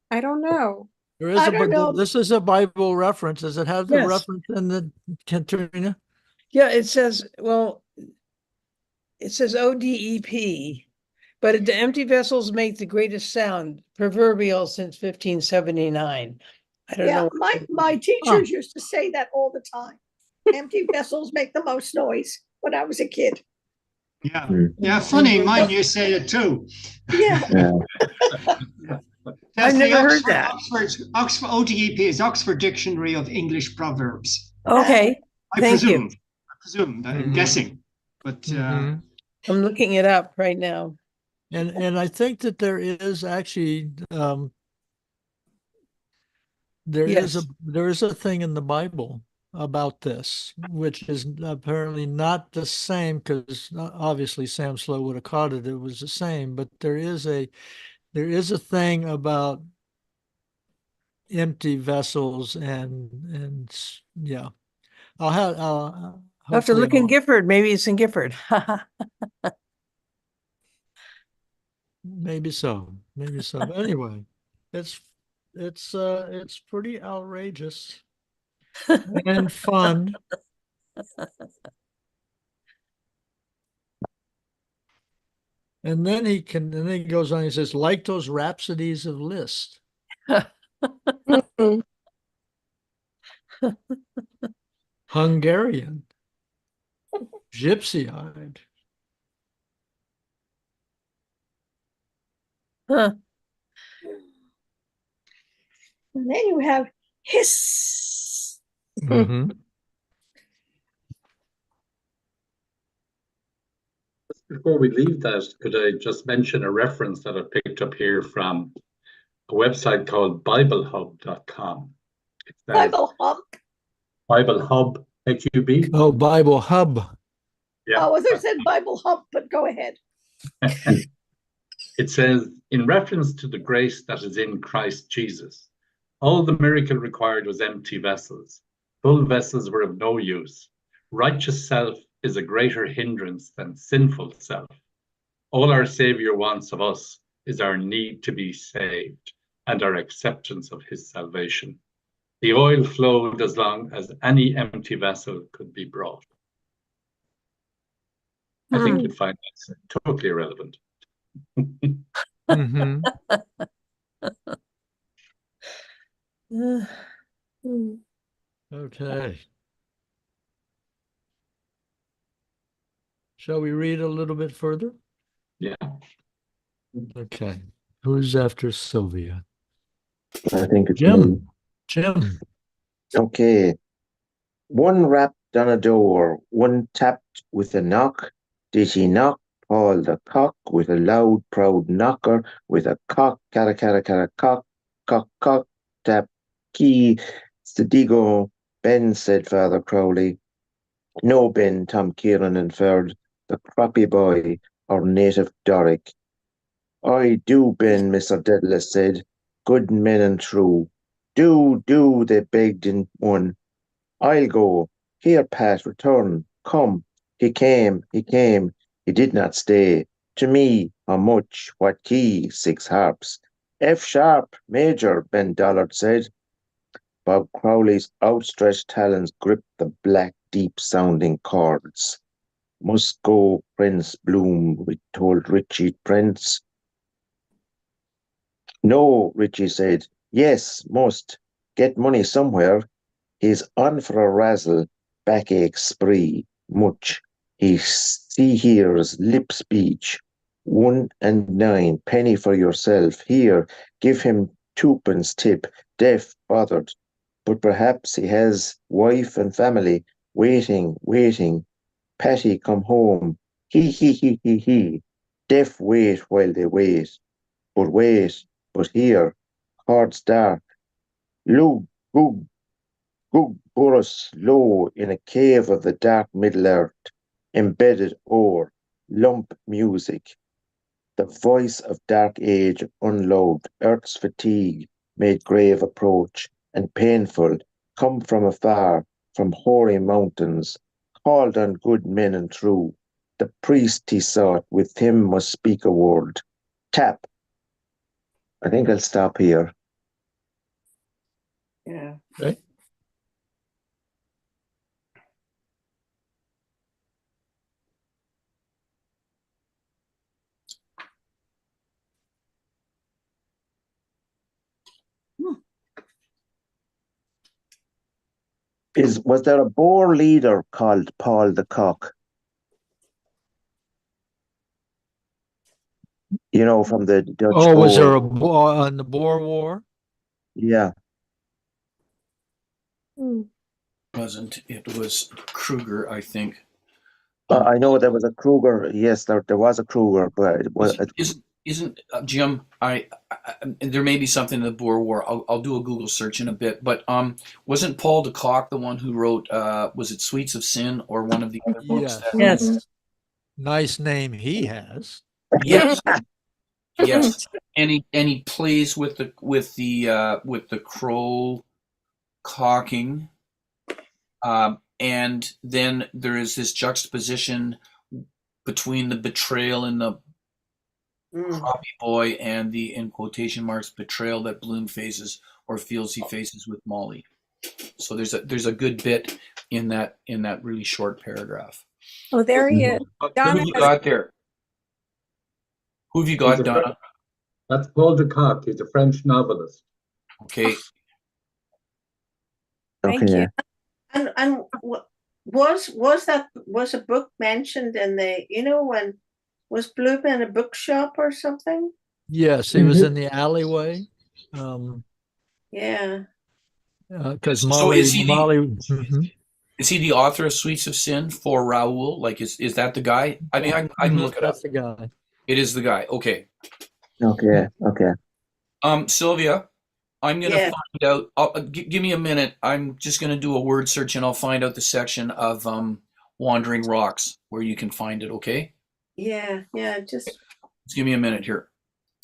I don't know. There is I a, don't know. this is a Bible reference. Does it have the Yes. reference in the Katrina? Yeah, it says, well, it says ODEP, but the empty vessels make the greatest sound, proverbial since 1579. I don't Yeah, know. my teachers used to say that all the time. Empty vessels make the most noise when I was a kid. Yeah, Hmm. yeah, funny. Mine you say it too. Yeah. I've That's the never heard that. Oxford ODEP is Oxford Dictionary of English Proverbs. Okay, I thank you. presume that I'm Mhm. guessing, but Mhm. I'm looking it up right now. And I think that there is actually there is a thing in the Bible about this, which is apparently not the same, because obviously Sam Slow would have caught it. It was the same, but there is a thing about empty vessels and yeah. I'll have I'll have to hopefully look in I'll- Gifford. Maybe it's in Gifford. maybe so. Maybe so. But anyway, it's it's pretty outrageous and fun. And then and then he goes on, he says, like those rhapsodies of Liszt. Hungarian, gypsy-eyed. Huh. And then you have hiss. Mm-hmm. Before we leave that, could I just mention a reference that I picked up here from a website called BibleHub.com? It says Bible hub. Bible Hub, HUB. Oh, Bible Hub. Yeah. Oh, as I said Bible hub, but go ahead. It says, in reference to the grace that is in Christ Jesus, all the miracle required was empty vessels. Full vessels were of no use. Righteous self is a greater hindrance than sinful self. All our Savior wants of us is our need to be saved and our acceptance of his salvation. The oil flowed as long as any empty vessel could be brought. I think you'd find that's totally irrelevant. Mm-hmm. Okay. Shall we read a little bit further? Yeah. Okay. Who's after Sylvia? I think it's Jim. me. Jim. Okay. One rapped on a door, one tapped with a knock. Did he knock Paul the cock with a loud, proud knocker with a cock, cara, cock, cock, cock, tap, key, Stadigo, Ben, said Father Crowley. No, Ben, Tom Kieran inferred, the croppy boy, or native Doric. I do, Ben, Mr. Dedalus said, good men and true. Do, they begged in one. I'll go. Here, Pat, return. Come. He came. He did not stay. To me, how much? What key? 6 harps. F sharp, Major, Ben Dollard said. Bob Crowley's outstretched talons gripped the black, deep-sounding chords. Must go, Prince Bloom, we told Richie Prince. No, Richie said. Yes, must. Get money somewhere. He's on for a razzle, backache spree, much. He see here's lip speech. 1 and 9, penny for yourself. Here, give him 2p tip, deaf, bothered. But perhaps he has wife and family, waiting. Patty come home. He. Deaf wait while they wait, but here, hearts dark. Lug, gug, gug, burrus low in a cave of the dark middle earth, embedded o'er, lump music. The voice of dark age unload, earth's fatigue made grave approach, and painful, come from afar, from hoary mountains, called on good men and true. The priest he sought, with him must speak a word. Tap. I think I'll stop here. Yeah. Okay. Was there a Boer leader called Paul the Cock? You know, from the Dutch Oh, was there Boer. a Boer on the Boer War? Yeah. Wasn't. It was Kruger, I think. I know there was a Kruger. Yes, there was a Kruger, but Isn't Jim? There may be something in the Boer War. I'll do a Google search in a bit. But wasn't Paul de Kock the one who wrote? Was it Sweets of Sin or one of the other books? Yes. Yes. Nice name he has. Yes. Yes. And he plays with the crow cocking, and then there is this juxtaposition between the betrayal in the Crappie Boy and the, in quotation marks, betrayal that Bloom faces or feels he faces with Molly. So there's a good bit in that really short paragraph. Oh, there he is. Who Donna have you has- got there? Who have you got, Donna? That's Paul de Kock. He's a French novelist. Okay. Thank okay. you. And was a book mentioned in the, when was Bloom in a bookshop or something? Yes, he was in the alleyway. Yeah. Because So Molly, is he Mhm. Is he the author of Sweets of Sin for Raoul? Like, is that the guy? I mean, I can look it up. That's the guy. It is the guy. Okay. Okay. Sylvia, I'm gonna Yeah. find out. Give me a minute. I'm just gonna do a word search and I'll find out the section of Wandering Rocks where you can find it. Okay. Yeah. Just Give me a minute here.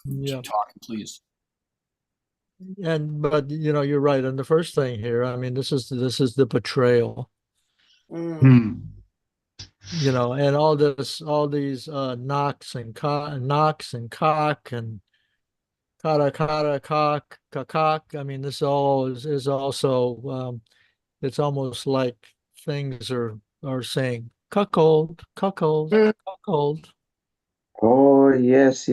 Yeah. Keep talking, please. But you're right. And the first thing here, I mean, this is the betrayal. Hmm. And all these knocks and cock and kata cock cock. I mean, this all is also it's almost like things are saying cuckold, cuckold. Oh, yes.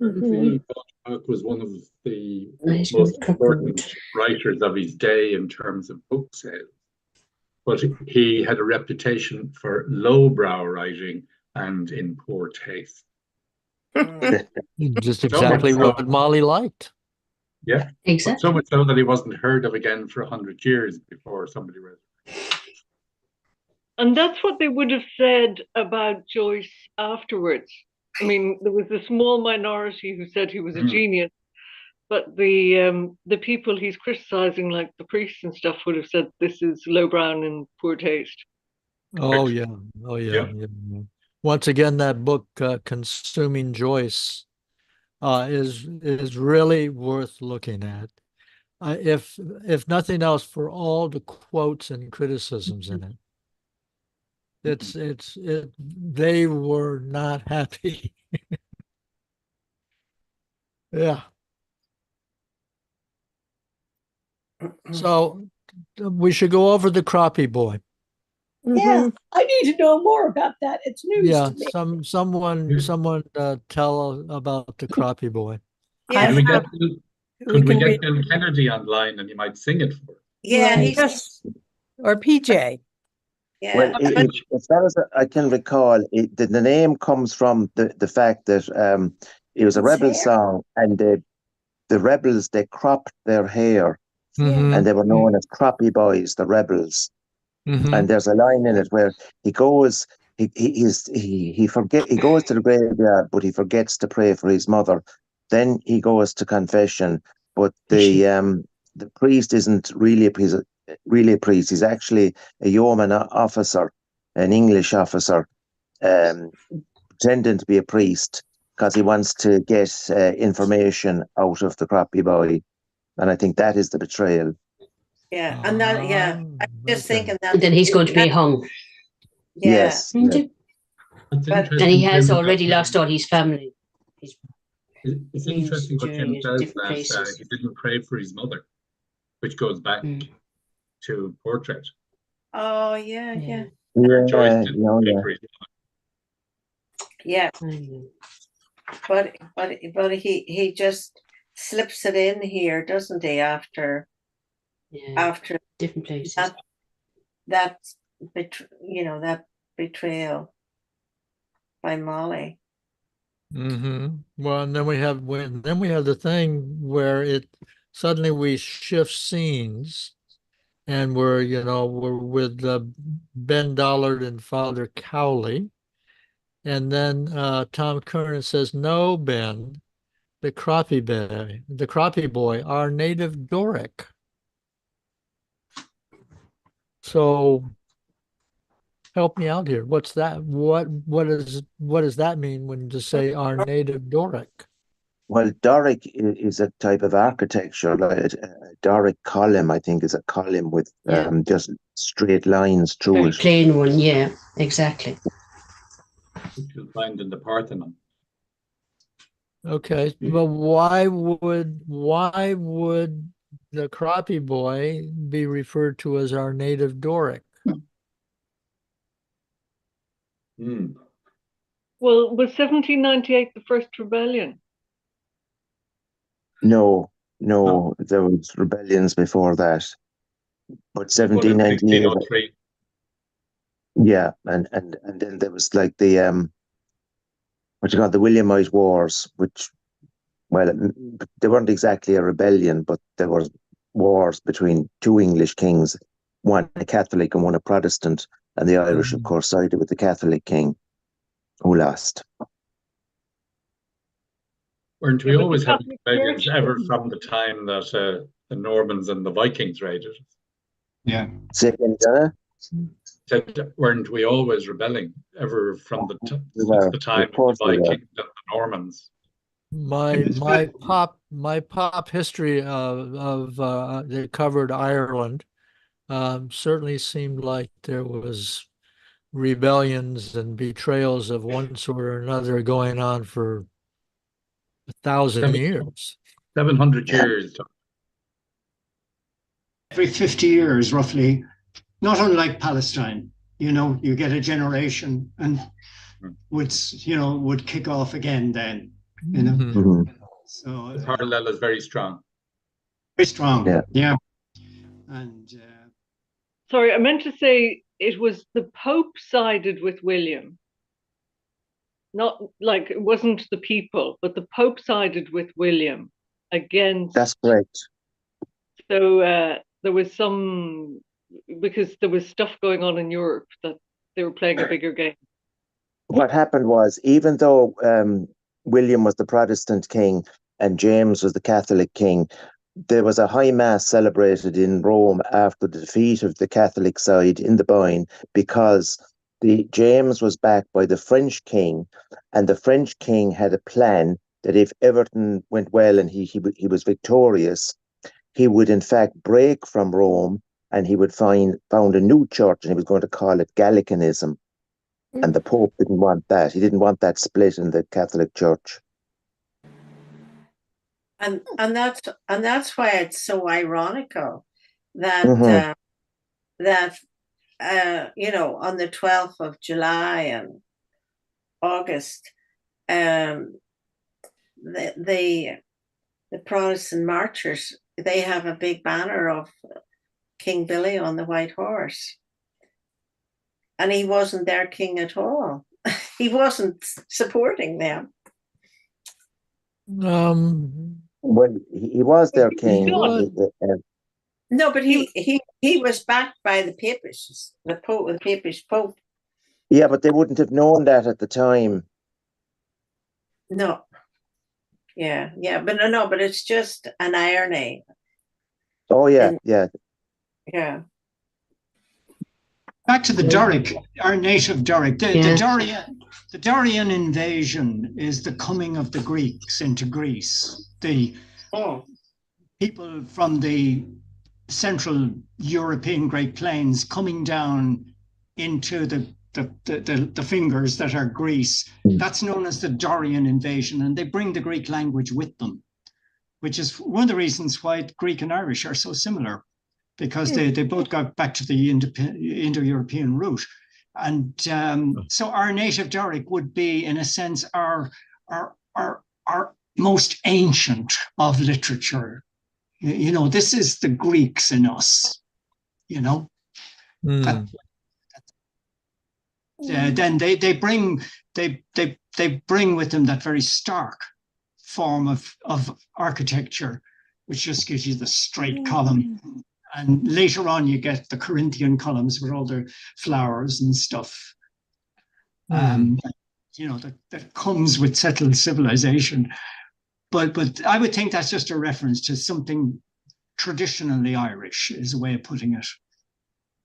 Apparently, Paul de Kock was one of the Nice most one, important writers of his day in terms of book sales. But he had a reputation for lowbrow writing and in poor taste. Just So exactly much so- what Molly liked. Yeah, but Exactly. so much so that he wasn't heard of again for 100 years before somebody read it. And that's what they would have said about Joyce afterwards. I mean, there was a small minority who said he was a genius, but the people he's criticizing, like the priests and stuff, would have said this is lowbrow and poor taste. Oh yeah. Yeah. Once again, that book, Consuming Joyce, is really worth looking at. If nothing else, for all the quotes and criticisms in it. They were not happy. Yeah. So we should go over the Crappie Boy. Yeah, I need to know more about that. It's news Yeah, to me. someone tell about the Crappie Boy. Yeah. Could we get, We can read. Bill Kennedy online and he might sing it for us? Yeah, Right. he's Yes. Or PJ. yeah. Well, as far as I can recall, the name comes from the fact that it was a It's rebel hair. song, and the rebels, they cropped their hair, Mhm. and they were known as Crappie Boys, the rebels. Mhm. And there's a line in it where he goes he goes to the graveyard, but he forgets to pray for his mother. Then he goes to confession, but the priest isn't really a priest. He's actually a yeoman officer, an English officer, pretending to be a priest because he wants to get information out of the crappy boy, and I think that is the betrayal. Yeah, and that, yeah, I'm just thinking that. And then he's going to be hung. Yeah. Yes. Isn't Yeah. it? It's But- interesting And he has Jim, already that, lost all his family. It's interesting what Jim Journey to says, different that places. he didn't pray for his mother, which goes back to portrait. Oh, yeah. Joyce didn't pray for his mother. Yeah. But he just slips it in here, doesn't he? After different places. That that betrayal by Molly. Well, and then we have the thing where it suddenly we shift scenes, and we're with Ben Dollard and Father Cowley, and then Tom Kernan says, "No, Ben, the crappie boy, our native Doric." So help me out here. What's that? What does that mean when you say our native Doric? Well, Doric is a type of architecture. Like a Doric column, I think, is a column with just straight lines through Very it. plain one, yeah, exactly. Which you'll find in the Parthenon. Okay, but why would the crappie boy be referred to as our native Doric? Well, was 1798 the first rebellion? No, there was rebellions before that. But 1798. 1603. Yeah, and then there was like the the Williamite Wars, which, well, they weren't exactly a rebellion, but there were wars between two English kings, one a Catholic and one a Protestant, and the Irish, of course, sided with the Catholic king, who lost. Weren't we always having Catholic rebellions Church ever from the time that the Normans and the Vikings raided? Yeah. Second, Weren't we always rebelling ever from the since were, the time of of course the we were. Vikings and the Normans? My pop history of that covered Ireland certainly seemed like there was rebellions and betrayals of one sort or another going on for 1,000 years. 700 years. Every 50 years, roughly, not unlike Palestine. You get a generation and would kick off again then, So the parallel is very strong. Very strong. Yeah. And sorry, I meant to say it was the Pope sided with William. Not like it wasn't the people, but the Pope sided with William against. That's correct. So there was some, because there was stuff going on in Europe that they were playing a bigger game. What happened was, even though William was the Protestant king and James was the Catholic king, there was a high mass celebrated in Rome after the defeat of the Catholic side in the Boyne, because James was backed by the French king, and the French king had a plan that if everything went well and he was victorious, he would in fact break from Rome and he would found a new church, and he was going to call it Gallicanism. And the Pope didn't want that. He didn't want that split in the Catholic Church. And that's why it's so ironical that on the 12th of July and August, the Protestant marchers, they have a big banner of King Billy on the white horse, and he wasn't their king at all. He wasn't supporting them. Well, he was their king. No, but he was backed by the papists, the Pope, the Papist Pope. Yeah, but they wouldn't have known that at the time. No. Yeah, but no, but it's just an irony. Oh, yeah, And- yeah. Yeah. Back to the Doric, our native Doric. Yeah. The Dorian invasion is the coming of the Greeks into Greece. The Oh. people from the Central European Great Plains coming down into the fingers that are Greece. That's known as the Dorian invasion, and they bring the Greek language with them, which is one of the reasons why Greek and Irish are so similar, because they both got back to the Indo-European route. And so our native Doric would be, in a sense, our most ancient of literature. You know, this is the Greeks in us, you know. Hmm. Then they bring with them that very stark form of architecture, which just gives you the straight column. And later on, you get the Corinthian columns with all their flowers and stuff. You know, that comes with settled civilization. But I would think that's just a reference to something traditionally Irish, is a way of putting it.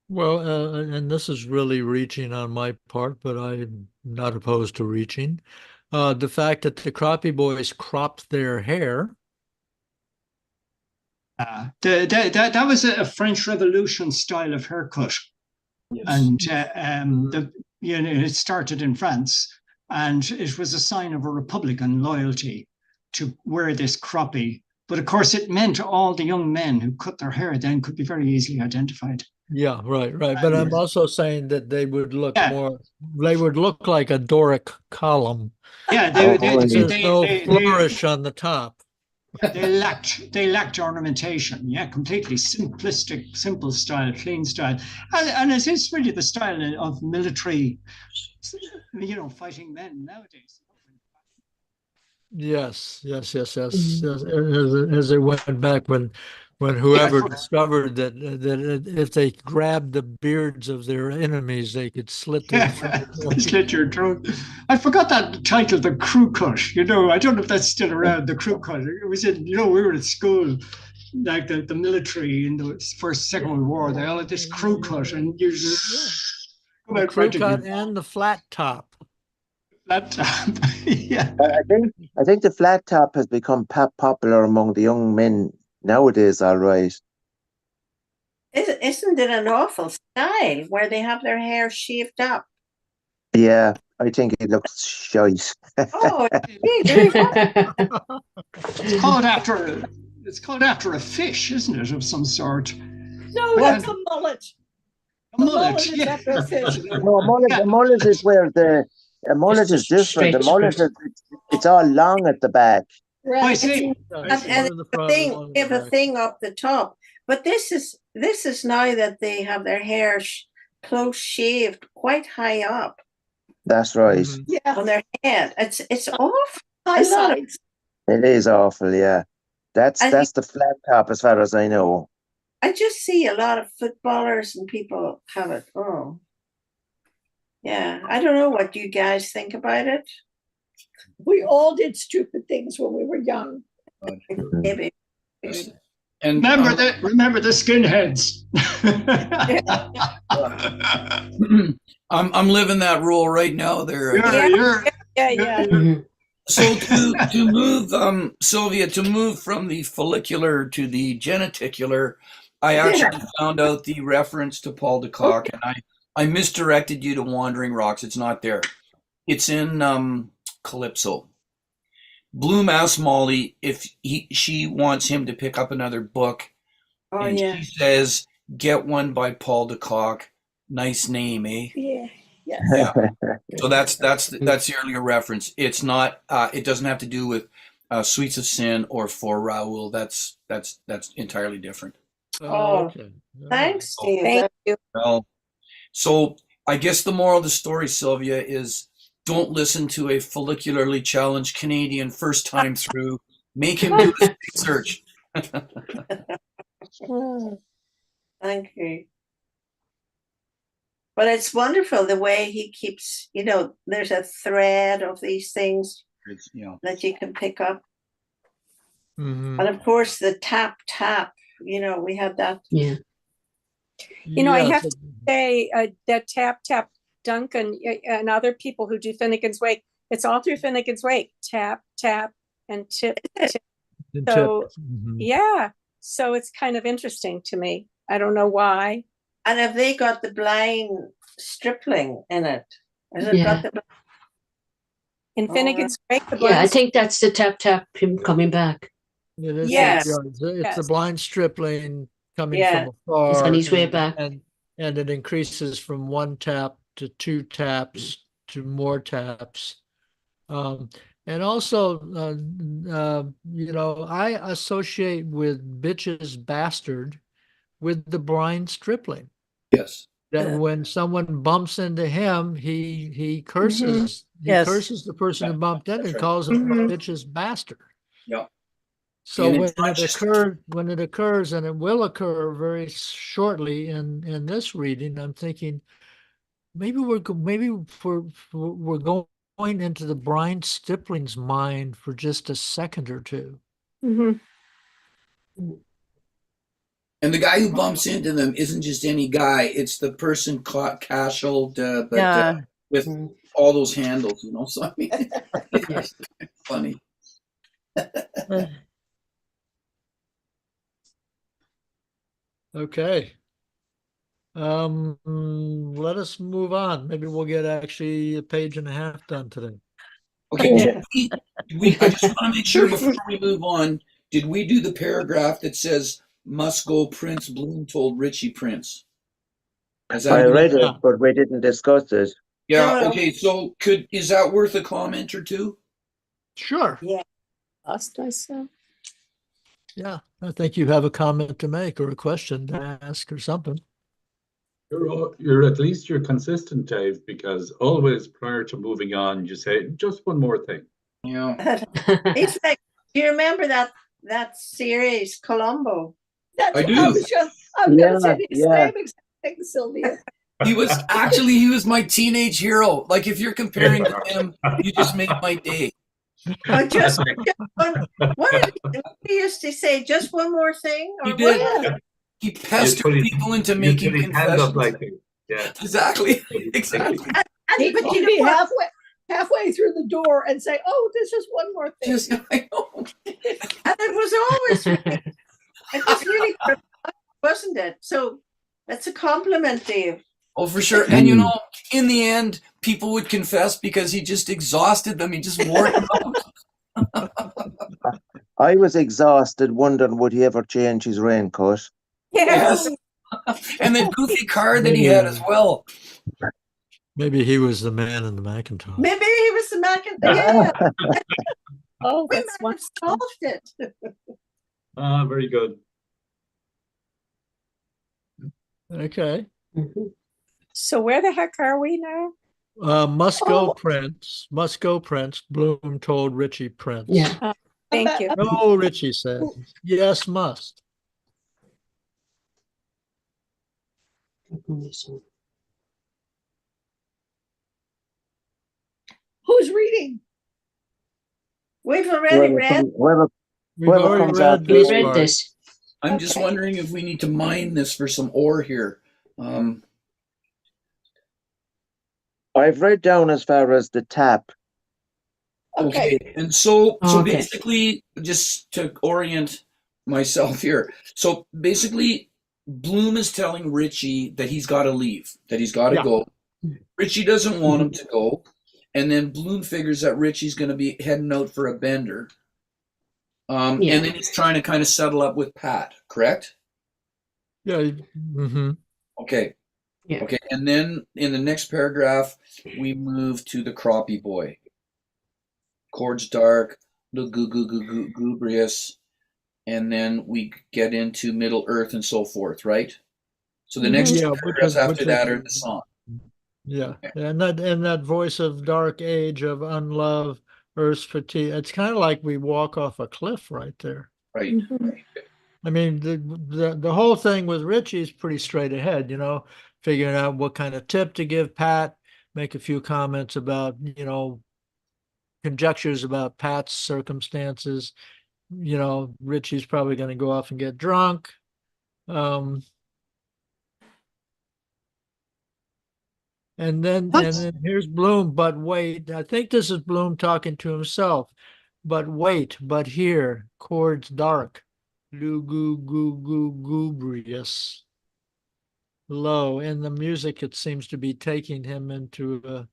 Well, and this is really reaching on my part, but I'm not opposed to reaching. The fact that the Crappie Boys cropped their hair. That was a French Revolution style of haircut. Yes. And it started in France, and it was a sign of a Republican loyalty to wear this croppie. But of course, it meant all the young men who cut their hair then could be very easily identified. Yeah, right. But I'm also saying that they would look they would look like a Doric column. Yeah, there's no flourish on the top. They lacked ornamentation. Yeah, completely simplistic, simple style, clean style, and it is really the style of military, fighting men nowadays. Yes. As they went back when whoever discovered that if they grabbed the beards of their enemies, they could slit their throat. Slit your throat. I forgot that title, the crew cut. You know, I don't know if that's still around. The crew cut. It was in. We were at school, like the military in the Second World War. They all had this crew cut, and you just the crew cut and the flat top. Flat top. Yeah. I think the flat top has become popular among the young men nowadays. All right. Isn't it an awful style where they have their hair shaved up? Yeah, I think it looks shite. Oh, it's called after a fish, isn't it, of some sort? No, that's a mullet. A mullet, is after a fish. No, a mullet is where a mullet is different. A mullet it's all long at the back. Right. I see. And they have a thing up the top. But this is now that they have their hair close shaved quite high up. That's right. Yeah. On their head. It's awful. Highlights. It is awful, yeah. That's the flat top as far as I know. I just see a lot of footballers and people have it. Oh. Yeah. I don't know what you guys think about it. We all did stupid things when we were young. Maybe. And remember the skinheads. I'm living that role right now. There. Yeah. So to move, Sylvia, to move from the follicular to the geneticular, I actually found out the reference to Paul de Kock, and I misdirected you to Wandering Rocks. It's not there. It's in Calypso. Bloom asks Molly if she wants him to pick up another book, and she says, "Get one by Paul de Kock. Nice name, eh?" Yeah. Yeah. So that's the earlier reference. It's not. It doesn't have to do with Sweets of Sin or For Raoul. That's entirely different. Oh, okay. Thanks, Steve. Thank you. Well, so I guess the moral of the story, Sylvia, is don't listen to a follicularly challenged Canadian first time through. Make him do his research. Thank you. But it's wonderful the way he keeps, there's a thread of these things that you can pick up. Mhm. And of course, the tap, tap, we had that. Yeah. I Yes, have to say that tap, tap, Duncan and other people who do Finnegan's Wake, it's all through Finnegan's Wake. Tap, tap, and tip, tip. and So, tip. Mhm. yeah. So it's kind of interesting to me. I don't know why. And have they got the blind stripling in it? Has it Yeah. got the In Finnegan's Wake, the Yeah, I blind think that's the tap tap him coming back. It is, Yes. it's the Yes. blind stripling coming Yeah. from afar. He's on his way and- back. And it increases from 1 tap to 2 taps to more taps. And also, I associate with Bitch's Bastard with the blind stripling. Yes. That when someone bumps into him, he curses. He Yes. curses the person who bumped in That's and right. calls him Mhm. Bitch's Bastard. Yeah. So And when it's not it just- occurs, and it will occur very shortly in this reading, I'm thinking maybe we're going into the blind stripling's mind for just a second or two. Mhm. And the guy who bumps into them isn't just any guy; it's the person caught cashled, but Yeah. with all those handles, So I mean, it's funny. Okay. Let us move on. Maybe we'll get actually a page and a half done today. Okay, I just want to make sure before we move on, did we do the paragraph that says "must go Prince Bloom told Richie Prince"? Has that I been- read it, Yeah. but we didn't discuss it. Yeah, No. okay, so is that worth a comment or two? Sure. Lost myself. Yeah. I think you have a comment to make or a question to ask or something. You're at least you're consistent, Dave, because always prior to moving on, you say just one more thing. Yeah. It's like, do you remember that series, Columbo? That's I what do. I was gonna say the Yeah. same exact thing, Sylvia. He was my teenage hero. Like if you're comparing to him, you just made my day. But just one, what did he used to say? Just one more thing? He Or did. what? He pestered people into He making put his hand up confessions. like this. Yeah. Exactly. Exactly. He But could you know be what? halfway through the door and say, "Oh, there's just one more thing." Just, I know. And it was really good, wasn't it? So that's a compliment, Dave. Oh, for sure. And in the end, people would confess because he just exhausted them. He just wore them out. I was exhausted, wondering would he ever change his raincoat. Yes. And the goofy car that he had as well. Maybe he was the man in the Macintosh. Maybe he was the Macintosh. Yeah, Oh, we that's might have solved it. Very good. Okay. So where the heck are we now? Must go Prince. Must go Prince. Bloom told Richie Prince. Yeah. Thank you. No, Richie said. Yes, must. Who's reading? We've already read. Whoever We've Whoever already comes read after We this read part. this. I'm just wondering if we need to mine this for some ore here. I've read down as far as the tap. Okay. And so Okay. basically, just to orient myself here. So basically, Bloom is telling Richie that he's got to leave, that he's got to Yeah. go. Richie doesn't want him to go. And then Bloom figures that Richie's going to be heading out for a bender. Yeah. And then he's trying to kind of settle up with Pat, correct? Yeah. Mm-hmm. Okay. Yeah. Okay. And then in the next paragraph, we move to the crappie boy. Chords dark, lugubrious, and then we get into Middle Earth and so forth, right? So the next Yeah, two which paragraphs is- after which is- that are the song. Yeah. And that voice of dark age of unlove, earth's fatigue. It's kind of like we walk off a cliff right there. Right. Mhm. Right. I mean, the whole thing with Richie is pretty straight ahead, figuring out what kind of tip to give Pat, make a few comments about, conjectures about Pat's circumstances. Richie's probably going to go off and get drunk. And then here's Bloom, but wait, I think this is Bloom talking to himself. But wait, but here, chords dark, lugubrious, low, and the music, it seems to be taking him into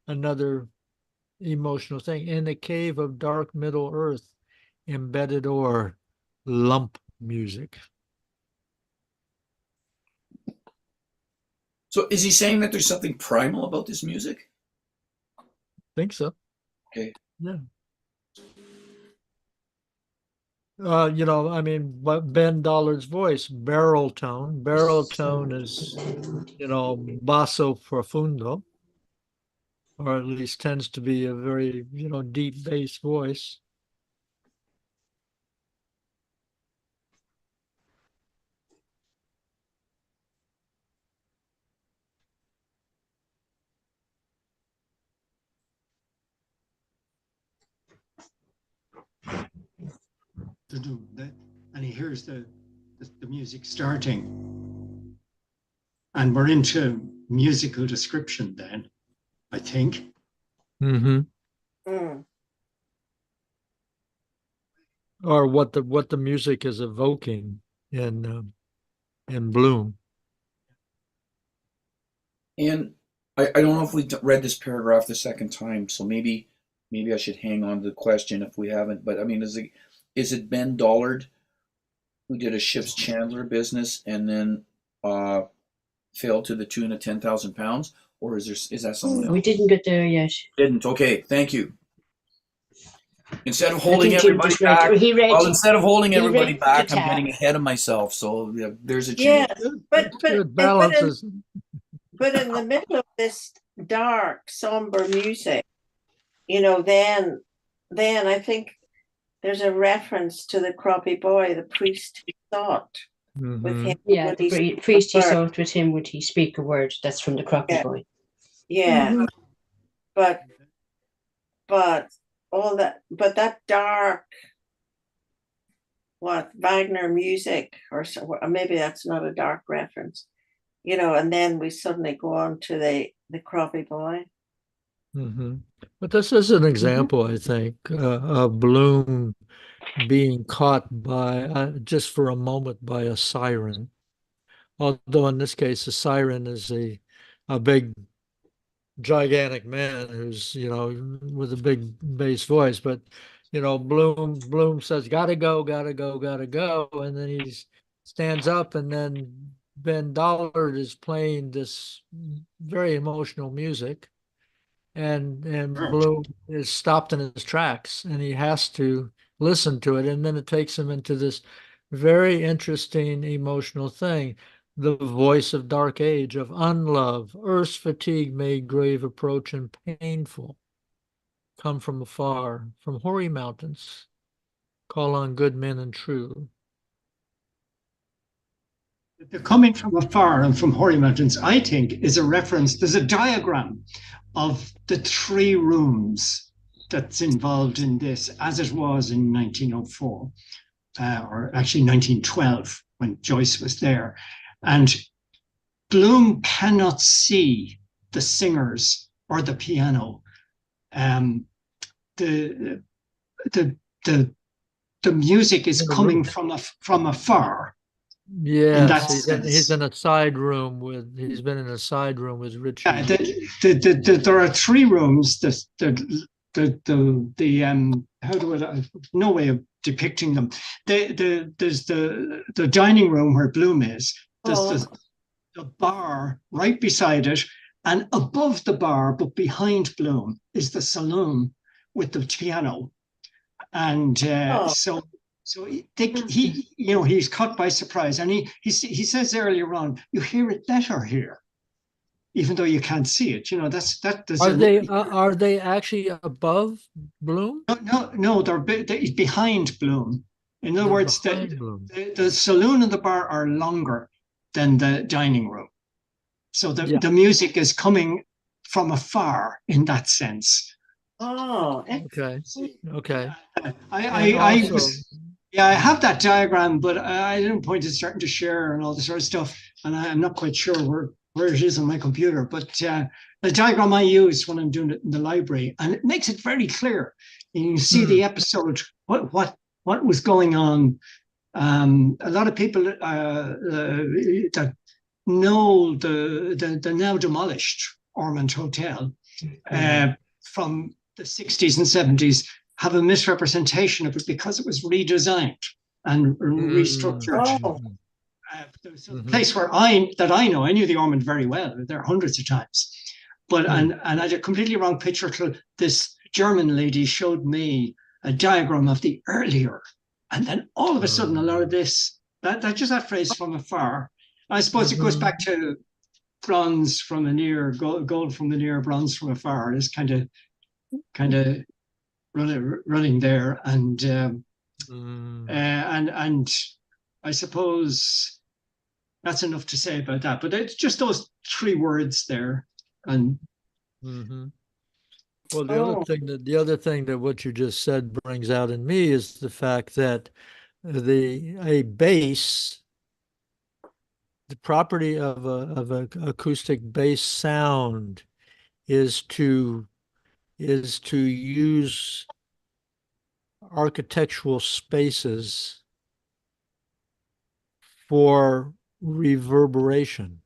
another emotional thing. In a cave of dark Middle Earth, embedded ore, lump music. So is he saying that there's something primal about this music? Think so. Okay. Yeah. I mean, Ben Dollard's voice, barrel tone. Barrel tone is, basso profundo, or at least tends to be a very, deep bass voice. And he hears the music starting. And we're into musical description then, I think. Mm-hmm. Mm. Or what the music is evoking in Bloom. And I don't know if we read this paragraph the second time, so maybe I should hang on to the question if we haven't. But I mean, is it Ben Dollard who did a ship's chandler business and then failed to the tune of 10,000 pounds, or is that someone else? We didn't get there yet. Didn't. Okay, thank you. Instead of I holding think Tim everybody just read. back, He read. instead of holding he everybody read back, the I'm tab. getting ahead of myself. So yeah, there's a Yeah, change. but Good balances. but in the middle of this dark, somber music, then I think there's a reference to the croppy boy, the priest who thought with him. Yeah, when the he priest he spoke a word. sought with him would he speak a word. That's from the Croppy Yeah. Boy. Yeah, but all that, but that dark, Wagner music, or maybe that's not a dark reference, and then we suddenly go on to the croppy boy. Mm-hmm. But this is an example, I think, of Bloom being caught by just for a moment by a siren. Although in this case, a siren is a big, gigantic man who's with a big bass voice. But Bloom says, "Gotta go, gotta go, gotta go," and then he stands up, and then Ben Dollard is playing this very emotional music. And Bloom is stopped in his tracks, and he has to listen to it, and then it takes him into this very interesting emotional thing. The voice of dark age, of unlove, earth's fatigue made grave approach and painful. Come from afar, from hoary mountains, call on good men and true. The coming from afar and from hoary mountains, I think, is a reference. There's a diagram of the 3 rooms that's involved in this, as it was in 1904, or actually 1912, when Joyce was there. And Bloom cannot see the singers or the piano. The music is coming from afar. Yes, he's in a side room he's been in a side room with Richie. Yeah, there are 3 rooms. How do I? No way of depicting them. There's the dining room where Bloom is. There's the bar right beside it, and above the bar, but behind Bloom, is the saloon with the piano. And so he's caught by surprise, and he says earlier on, you hear it better here, even though you can't see it. Are they actually above Bloom? No, they're behind Bloom. In other They're words, behind Bloom. the saloon and the bar are longer than the dining room. So Yeah. the music is coming from afar in that sense. Oh, Okay. Okay. I also, was, yeah, I have that diagram, but I didn't point it starting to share and all this sort of stuff. And I'm not quite sure where it is on my computer, but the diagram I use when I'm doing it in the library, and it makes it very clear. You see the episode, what was going on. A lot of people that know the now demolished Ormond Hotel from the 60s and 70s have a misrepresentation of it because it was redesigned and restructured. oh, So the place where I know, I knew the Ormond very well, there hundreds of times. But and I had a completely wrong picture till this German lady showed me a diagram of the earlier. And then all of a sudden, a lot of this, that phrase from afar, I suppose it goes back to bronze from the near, gold from the near, bronze from afar. Is kind of running there, and I suppose that's enough to say about that. But it's just those three words there, and. Well, the other thing that what you just said brings out in me is the fact that a bass, the property of a acoustic bass sound is to use architectural spaces for reverberation.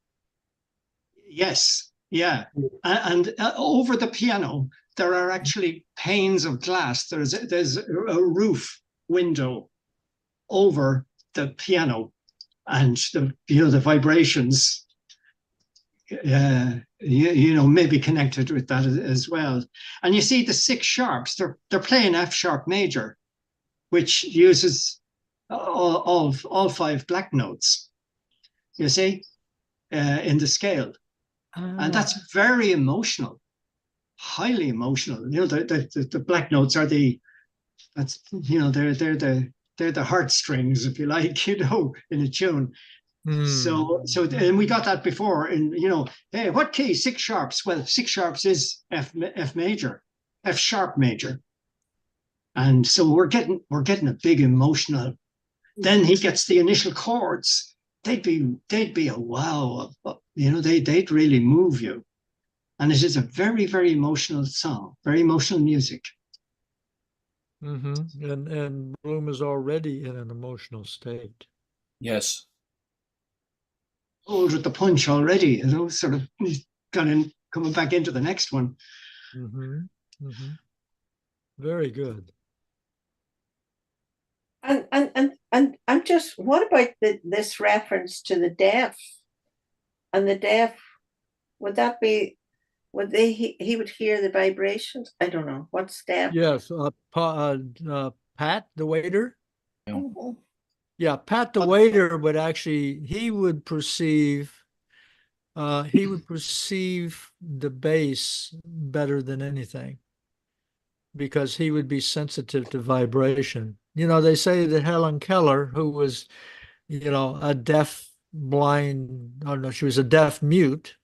Yes, yeah, and over the piano there are actually panes of glass. There's a roof window over the piano, and the vibrations, maybe connected with that as well. And you see the six sharps. They're playing F sharp major, which uses all five black notes. You see, in the scale. And that's very emotional, highly emotional. The black notes are they're the heartstrings, if you like, in a tune. So and we got that before hey, what key? Six sharps. Well, six sharps is F major, F sharp major. And so we're getting a big emotional. Then he gets the initial chords. They'd be a wow. They'd really move you. And it is a very, very emotional song, very emotional music. And Bloom is already in an emotional state. Yes. Old with the punch already, sort of coming back into the next one. Very good. And I'm just, what about this reference to the deaf? And the deaf, would that be, he would hear the vibrations? I don't know. What's deaf? Yes, Pat, the waiter. Mhm. Yeah, Pat, the waiter would actually, he would perceive the bass better than anything because he would be sensitive to vibration. They say that Helen Keller, who was, a deaf blind, oh no, she was a deaf mute,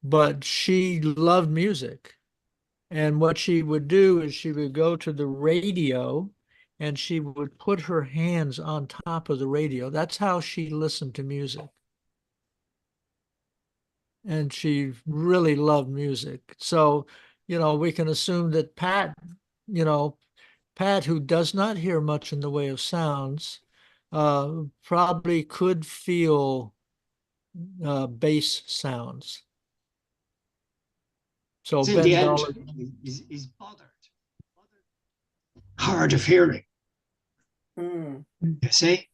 but she loved music. And what she would do is she would go to the radio and she would put her hands on top of the radio. That's how she listened to music. And she really loved music. So, we can assume that Pat, who does not hear much in the way of sounds, probably could feel bass sounds. So in Ben the end, Dollar, he's bothered, hard of hearing. You see?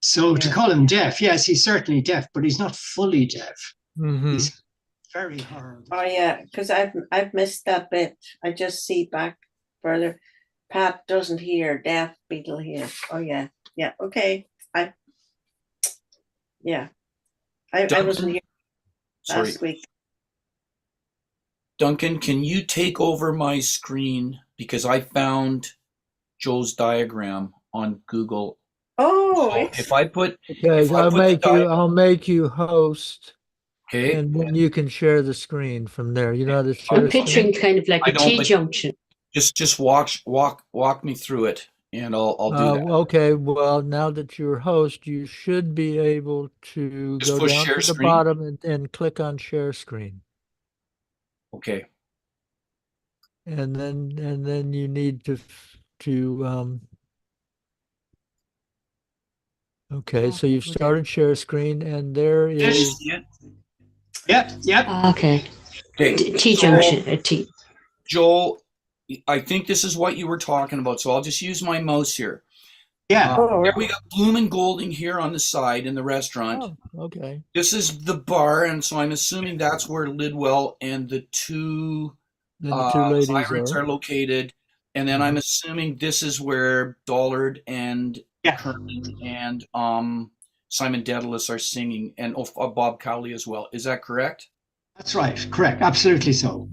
So to call him deaf, yes, he's certainly deaf, but he's not fully deaf. He's very hard. Oh yeah, because I've missed that bit. I just see back further. Pat doesn't hear, deaf Beetle hears. Oh yeah, okay. I wasn't here last week. Duncan, can you take over my screen because I found Joe's diagram on Google. Oh, So if I put, Okay, if I I'll put the I'll make you host, okay, and then you can share the screen from there. You know how to I'm share picturing screen? kind of like I a don't, T but junction. just walk me through it, and I'll do that. Okay, well, now that you're host, you should be able to Just go push down share to the screen. bottom and click on share screen. Okay. And then you need to okay, so you've started share screen, and there Can you is see it? Yep. Okay. Okay. T junction. A T. Joel, I think this is what you were talking about, so I'll just use my mouse here. Yeah. Here we got Bloom and Golding here on the side in the restaurant. oh, okay. This is the bar, and so I'm assuming that's where Lidwell and the two Then the two ladies Sirens are. are located. And then I'm assuming this is where Dollard and Yeah. Kernan and Simon Dedalus are singing, and Bob Cowley as well. Is that correct? That's right. Correct. Absolutely so.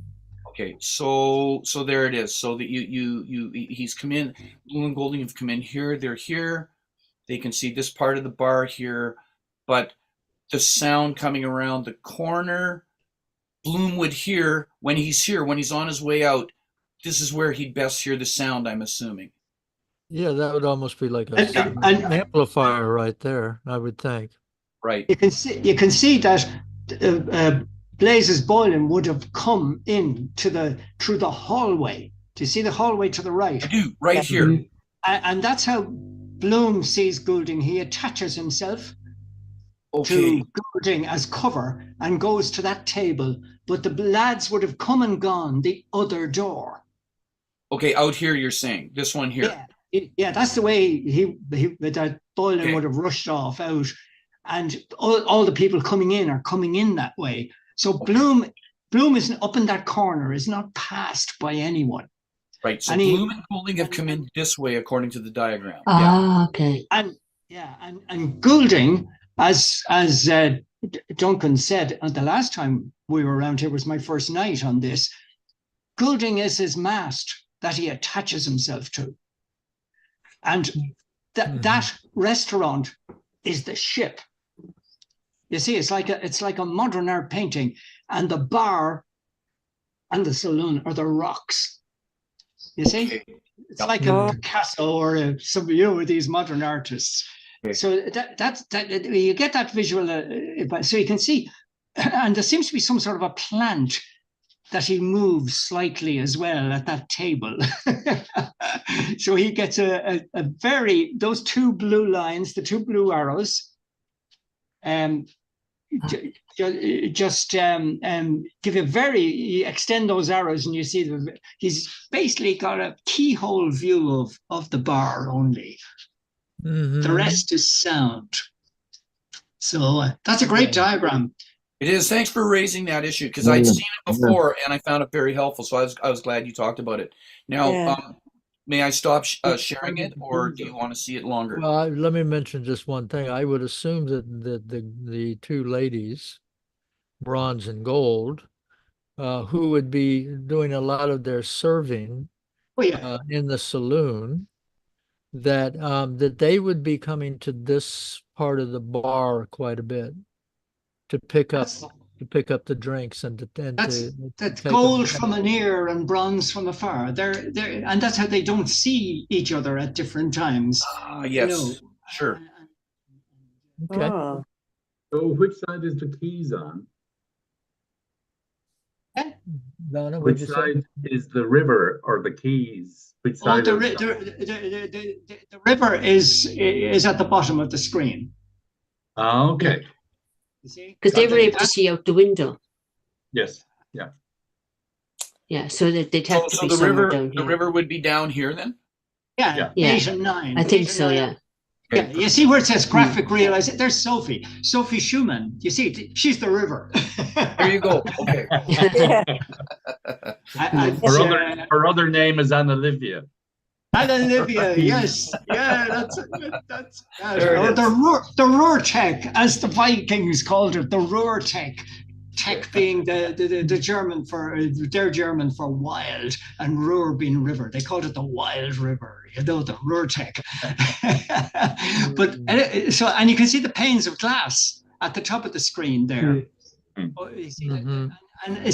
Okay, so there it is. So that he's come in. Blue and Golding have come in here. They're here. They can see this part of the bar here, but the sound coming around the corner, Bloom would hear when he's here, when he's on his way out. This is where he'd best hear the sound, I'm assuming. Yeah, that would almost be like And an amplifier right there, I would think. Right. you can see that Blazes Boylan would have come in through the hallway. Do you see the hallway to the right? I do, right here. And that's how Bloom sees Goulding. He attaches himself Okay. to Goulding as cover and goes to that table. But the lads would have come and gone the other door. Okay, out here you're saying. This one here. Yeah, that's the way that Boylan Okay. would have rushed off out. And all the people coming in are coming in that way. So Bloom is up in that corner, is not passed by anyone. Right. So And Bloom and Goulding have come in this way according to the diagram. Okay. And Goulding, as Duncan said the last time we were around here, was my first night on this. Goulding is his mast that he attaches himself to. And that restaurant is the ship. You see, it's like a modern art painting, and the bar and the saloon are the rocks. You see, Okay. it's like a Picasso or some of these modern artists. Okay. So that you get that visual. So you can see, and there seems to be some sort of a plant that he moves slightly as well at that table. So he gets those two blue lines, the two blue arrows, just give extend those arrows, and you see he's basically got a keyhole view of the bar only. The rest is sound. So that's a great diagram. It is. Thanks for raising that issue, because I'd seen it before and I found it very helpful. So I was glad you talked about it. Now, may I stop sharing it, or do you want to see it longer? Well, let me mention just one thing. I would assume that the two ladies, bronze and gold, who would be doing a lot of their serving in the saloon, that they would be coming to this part of the bar quite a bit to pick up the drinks and that's gold from an ear and bronze from afar. And that's how they don't see each other at different times. Yes, sure. Okay. So which side is the keys on? Donna, Which side is the river or the keys? Which side? The river is at the bottom of the screen. Okay. Because they were able to see out the window. Yes. Yeah. Yeah. So that they'd have to be the somewhere river, down here. the river would be down here then. Yeah. 8 and 9. I think so. Yeah. Yeah, you see where it says graphic realization? There's Sophie Schumann. You see, she's the river. There you go. Okay. Her other name is Anna Livia. Anna Livia, yes. Yeah, that's or the Ruhrtech, as the Vikings called it, the Ruhrtech. Tech being the German for their German for wild, and Ruhr being river. They called it the Wild River, you know, the Ruhr Tech. But so, and you can see the panes of glass at the top of the screen there. Oh, you see, and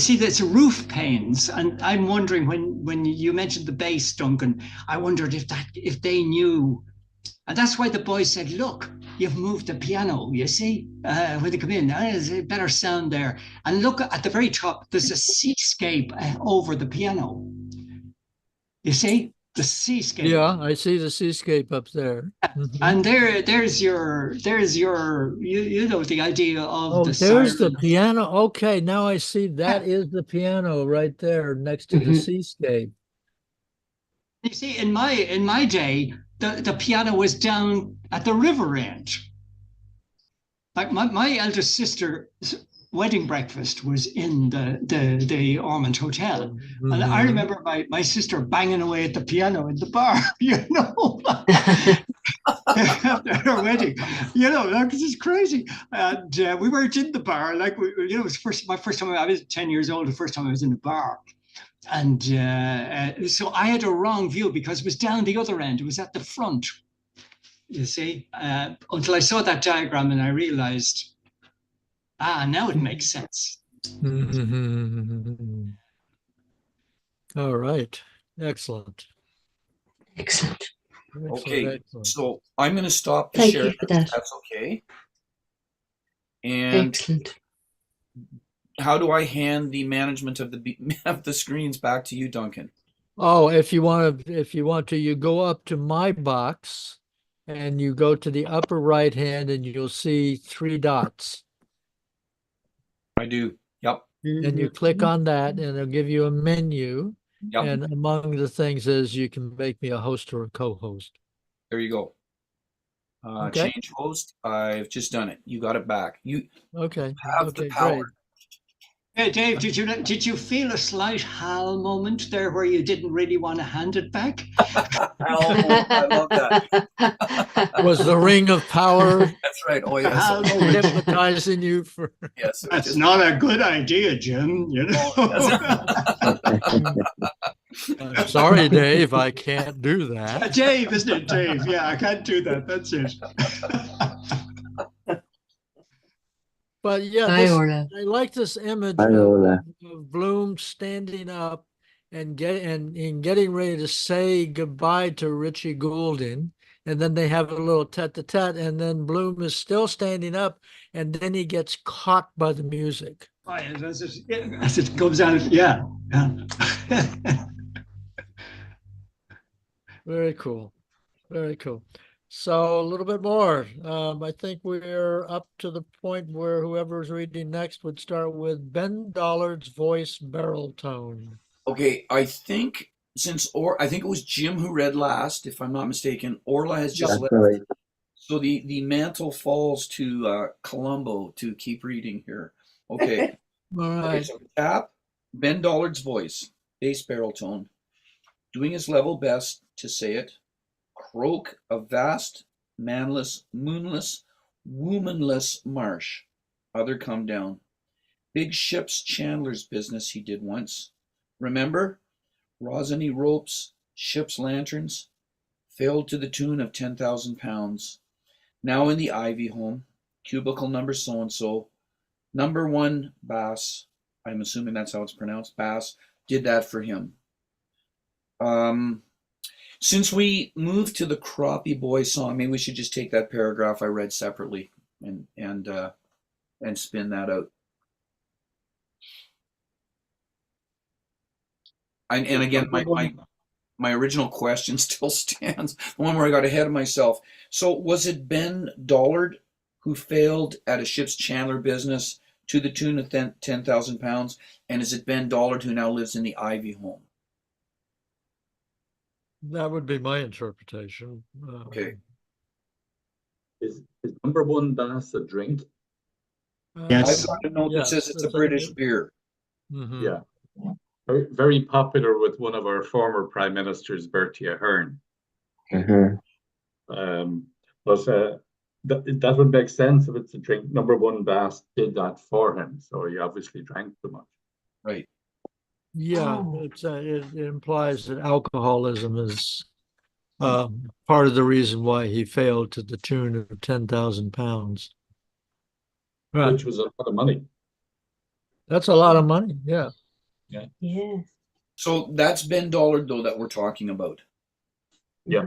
see that's roof panes. And I'm wondering when you mentioned the bass, Duncan, I wondered if they knew. And that's why the boys said, look, you've moved the piano, you see, when they come in, there's a better sound there. And look at the very top, there's a seascape over the piano. You see, the seascape. Yeah, I see the seascape up there. And there's your, you know, the idea of the there's the Sirens. piano. Okay, now I see that is the piano right there next to the seascape. You see, in my day, the piano was down at the river end. Like my eldest sister's wedding breakfast was in the Ormond Hotel. And I remember my sister banging away at the piano in the bar, you know, after her wedding. You know, like, this is crazy. And we weren't in the bar. Like, you know, it was my first time. I was 10 years old, the first time I was in the bar. And so I had a wrong view because it was down the other end. It was at the front, you see, until I saw that diagram and I realized, now it makes sense. All right. Excellent. Excellent. Okay, so I'm going to stop the Thank share. you for that. That's okay. And Excellent. how do I hand the management of the screens back to you, Duncan? Oh, if you want to, you go up to my box and you go to the upper right hand and you'll see 3 dots. I do. Yep. And you click on that and it'll give you a menu. Yep. And among the things is you can make me a host or a co-host. There you go. Okay. Change host. I've just done it. You got it back. You Okay. have the power. Great. Hey, Dave, did you feel a slight Hal moment there where you didn't really want to hand it back? I love that. Was the ring of power That's right. Oh, yes. Hal moment. hypnotizing you for? Yes. That's not a good idea, Jim. You know. I'm sorry, Dave. I can't do that. Dave, isn't it, Dave? Yeah, I can't do that. That's it. But yeah, Hi, Orla. I like this image Hi, Orla. of Bloom standing up and getting ready to say goodbye to Richie Goulding. And then they have a little tete-a-tete, and then Bloom is still standing up, and then he gets caught by the music. Oh, yeah, as it comes down, yeah. Very cool. Very cool. So a little bit more. I think we're up to the point where whoever's reading next would start with Ben Dollard's voice barrel tone. Okay, I think I think it was Jim who read last, if I'm not mistaken. Orla has just left. Right. So the mantle falls to Columbo to keep reading here. Okay. All right. Okay, so tap Ben Dollard's voice, bass barrel tone, doing his level best to say it. Croak a vast, manless, moonless, womanless marsh. Other come down. Big ship's chandler's business he did once. Remember? Rosiny ropes, ship's lanterns. Failed to the tune of 10,000 pounds. Now in the Ivy home, cubicle number so-and-so. Number 1 Bass, I'm assuming that's how it's pronounced, Bass, did that for him. Since we moved to the Crappie Boy song, maybe we should just take that paragraph I read separately and spin that out. And again, my original question still stands, the one where I got ahead of myself. So was it Ben Dollard who failed at a ship's chandler business to the tune of 10,000 pounds? And is it Ben Dollard who now lives in the Ivy home? That would be my interpretation. Okay. Is number 1 Bass a drink? Yes. I've got a note that says it's a British beer. Mm-hmm. Yeah. Very, very popular with one of our former prime ministers, Bertie Ahern. Mm-hmm. But that would make sense if it's a drink. Number one Bass did that for him, so he obviously drank too much. Right. Yeah, Oh. it implies that alcoholism is part of the reason why he failed to the tune of 10,000 pounds. Right. Which was a lot of money. That's a lot of money. Yeah. Yeah. Yeah. So that's Ben Dollard, though, that we're talking about. Yeah.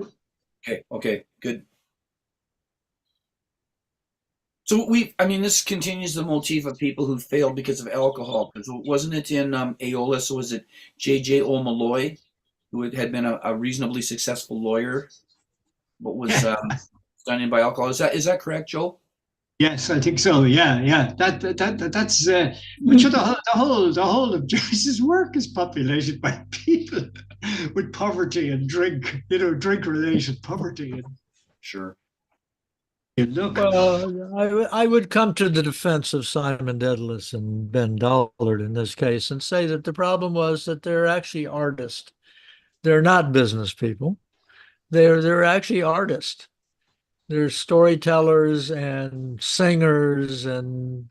Okay, good. So this continues the motif of people who failed because of alcohol. Because wasn't it in Aeolus? So was it J.J. O'Malloy, who had been a reasonably successful lawyer, but was done in by alcohol? Is that correct, Joe? Yes, I think so. Yeah. That's but sure, the whole of Joyce's work is populated by people with poverty and drink, drink related poverty. And Sure. you look. Well, I would come to the defense of Simon Dedalus and Ben Dollard in this case and say that the problem was that they're actually artists. They're not business people. They're actually artists. They're storytellers and singers and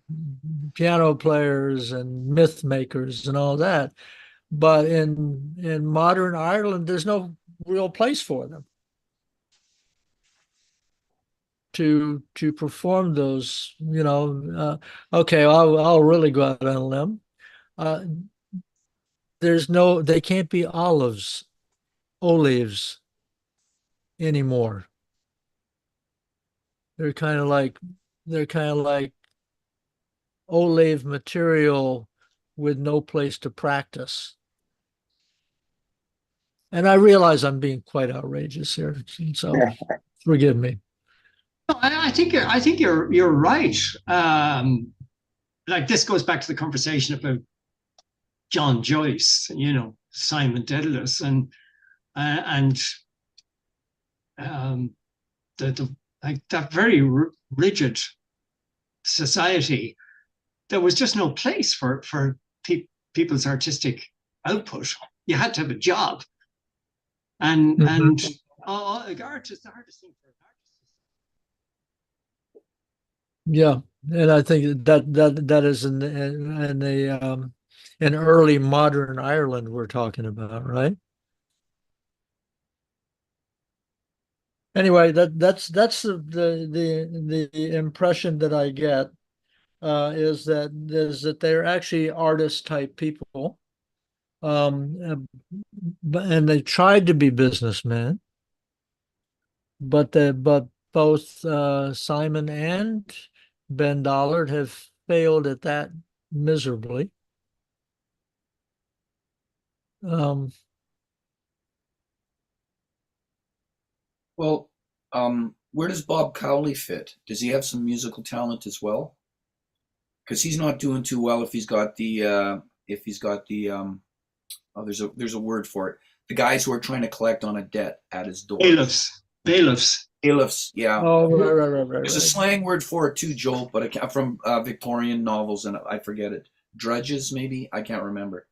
piano players and myth makers and all that. But in modern Ireland, there's no real place for them to perform those. Okay, I'll really go out on a limb. Uh, they can't be olives anymore. They're kind of like olive material with no place to practice. And I realize I'm being quite outrageous here, so forgive me. I think you're right. Like this goes back to the conversation about John Joyce, Simon Dedalus, and the like that very rigid society. There was just no place for people's artistic output. You had to have a job, and like artists think for artists. Yeah, and I think that is in in early modern Ireland we're talking about, right? Anyway, that's the impression that I get is that they're actually artist type people, and they tried to be businessmen, but both Simon and Ben Dollard have failed at that miserably. Well, where does Bob Cowley fit? Does he have some musical talent as well? Because he's not doing too well if he's got the there's a word for it. The guys who are trying to collect on a debt at his door. Bailiffs. Yeah. Oh, right. There's a slang word for it too, Joel, but I can't, from Victorian novels, and I forget it. Drudges, maybe? I can't remember.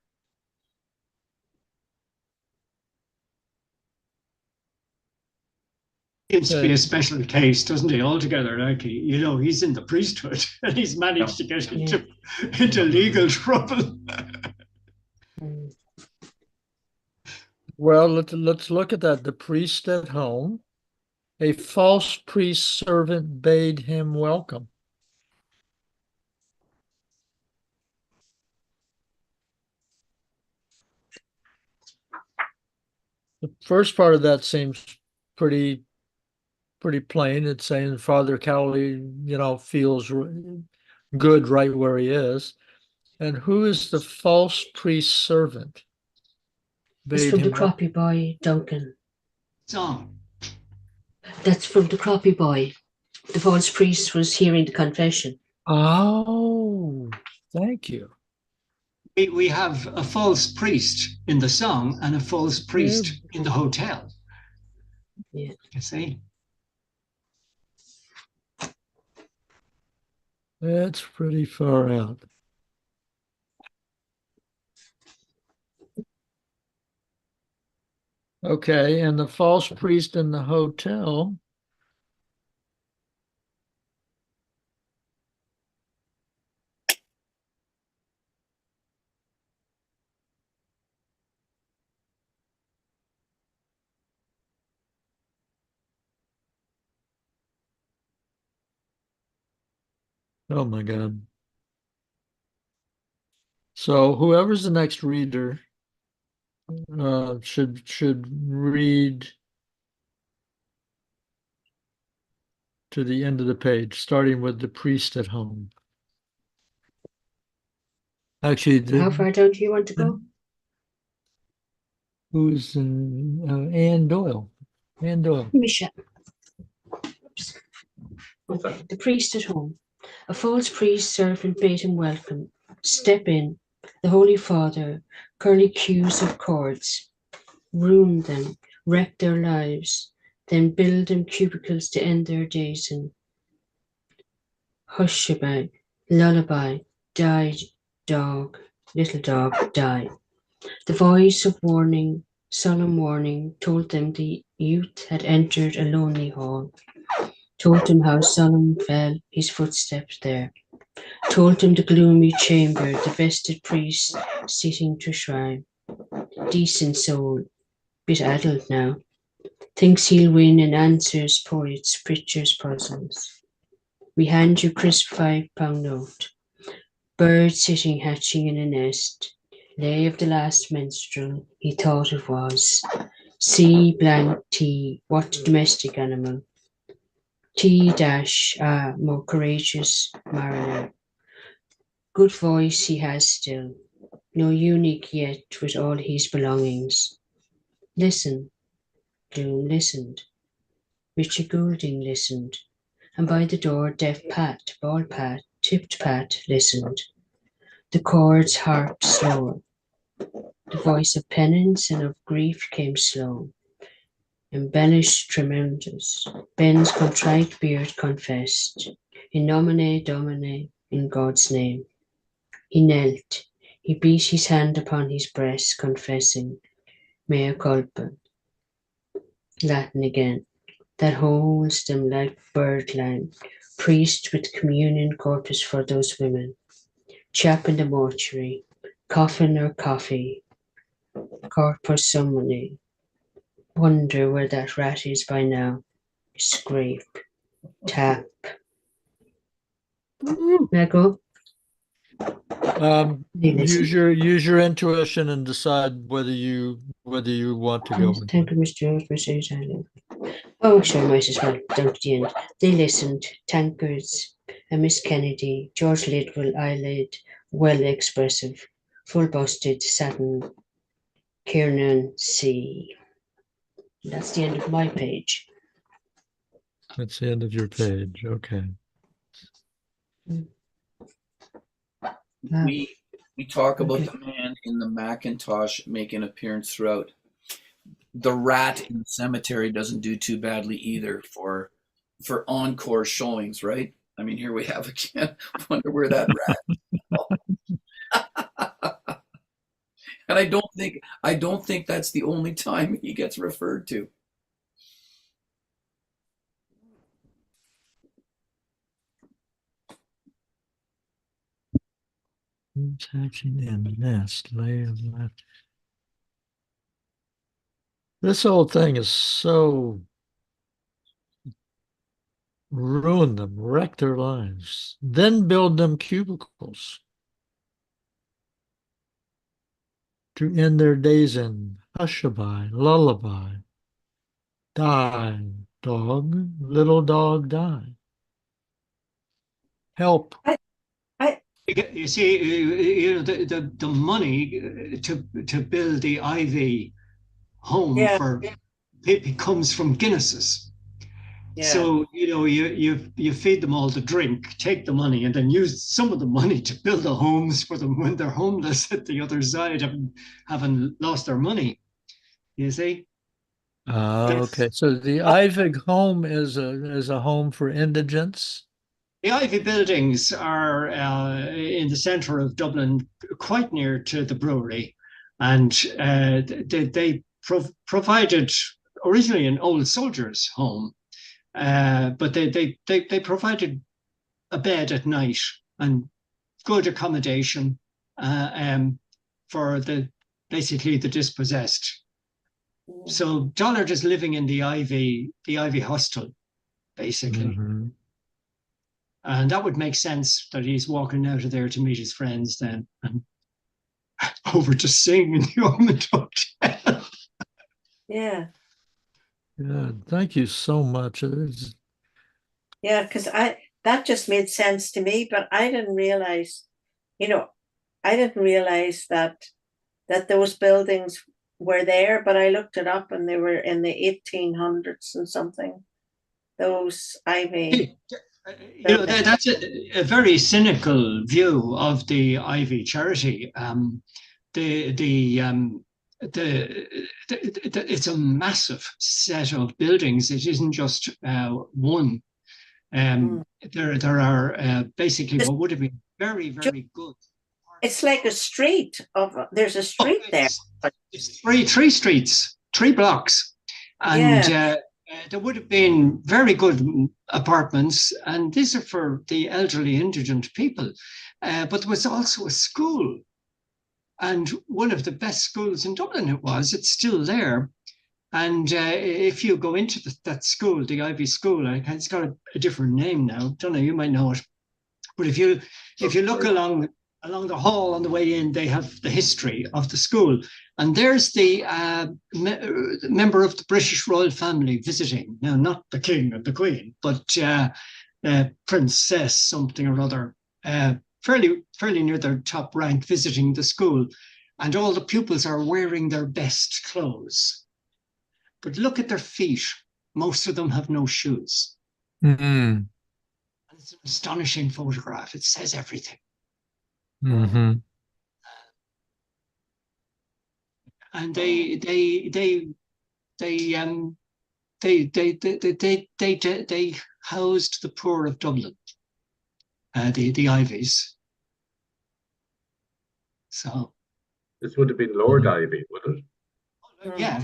Seems to be a special case, doesn't he? Altogether, like he's in the priesthood and he's managed to get into legal trouble. Well, let's look at that. The priest at home, a false priest servant bade him welcome. The first part of that seems pretty plain. It's saying Father Cowley, feels good right where he is. And who is the false priest servant? That's from the Crappie Boy, Duncan. Song. That's from the Crappie Boy. The false priest was hearing the confession. Oh, thank you. We have a false priest in the song and a false priest in the hotel. Yeah. You see? That's pretty far out. Okay, and the false priest in the hotel Oh my God. So whoever's the next reader should read to the end of the page, starting with the priest at home. Actually, How far down do you want to go? who's in Anne Doyle? Anne Doyle. Michelle. Okay, the priest at home. A false priest servant bade him welcome. Step in. The Holy Father, curly queues of cords, ruin them, wreck their lives, then build them cubicles to end their days in. Hushabye, lullaby, died, dog, little dog, die. The voice of warning, solemn warning, told them the youth had entered a lonely hall, told him how solemn fell his footsteps there, told him the gloomy chamber, the vested priest sitting to shrine. Decent soul, bit addled now, thinks he'll win and answers poets, preachers' puzzles. We hand you crisp £5 note. Bird sitting hatching in a nest. Lay of the last minstrel, he thought it was. C blank T, what domestic animal? T dash, more courageous mariner. Good voice he has still, no unique yet with all his belongings. Listen, Bloom listened. Richard Goulding listened, and by the door deaf Pat, bald Pat, tipped Pat listened. The chords harped slower. The voice of penance and of grief came slow. Embellished tremendous, Ben's contrite beard confessed, in nomine Domine, in God's name. He knelt, he beat his hand upon his breast, confessing, mea culpa. Latin again, that holds them like birdlime, priest with communion corpus for those women. Chap in the mortuary, coffin or coffee, corpus summoning. Wonder where that rat is by now. Scrape, tap. Now go. Use your intuition and decide whether you want to go. Thank you, Mr. Jones, Oh, sure, might as well. Down to the end. They listened. Tankards, Miss Kennedy, George Lidwell, eyelid, well expressive, full busted, satin, Kiernan C. That's the end of my page. That's the end of your page. Okay. We talk about the man in the Macintosh make an appearance throughout. The rat in the cemetery doesn't do too badly either for encore showings, right? I mean, here we have again. Wonder where that rat. And I don't think that's the only time he gets referred to. Hatching in the nest, lay of left. This whole thing is so ruin them, wreck their lives, then build them cubicles to end their days in. Hushabye, lullaby, die, dog, little dog, die. Help. You see, the money to build the Ivy home for it comes from Guinnesses. Yeah. So you feed them all the drink, take the money, and then use some of the money to build the homes for them when they're homeless at the other side, having lost their money. You see. Okay, so the Ivy home is a home for indigents. The Ivy buildings are in the centre of Dublin, quite near to the brewery, and they provided originally an old soldier's home, but they provided a bed at night and good accommodation for basically the dispossessed. So Dollard is living in the Ivy hostel, basically. Mm-hmm. And that would make sense that he's walking out of there to meet his friends then and over to sing in the Ormond Hotel. Yeah. Yeah, thank you so much. Yeah, because that just made sense to me, but I didn't realize, I didn't realize that those buildings were there, but I looked it up and they were in the 1800s and something. Those Ivy. That's a very cynical view of the Ivy charity. It's a massive set of buildings. It isn't just one. There are basically what would have been very, very good. It's like a street there's a street there. It's three streets, 3 blocks, and there would have been very good apartments, and these are for the elderly, indigent people. But there was also a school, and one of the best schools in Dublin. It's still there. And if you go into that school, the Ivy School, it's got a different name now. Don't know, you might know it. But if you look along the hall on the way in, they have the history of the school. And there's the member of the British royal family visiting. Now, not the king and the queen, but princess something or other, fairly near their top rank, visiting the school. And all the pupils are wearing their best clothes. But look at their feet. Most of them have no shoes. Mm-hmm. It's an astonishing photograph. It says everything. Mm-hmm. And they housed the poor of Dublin, the Ivies. So this would have been Lord Ivy, would it? Yeah.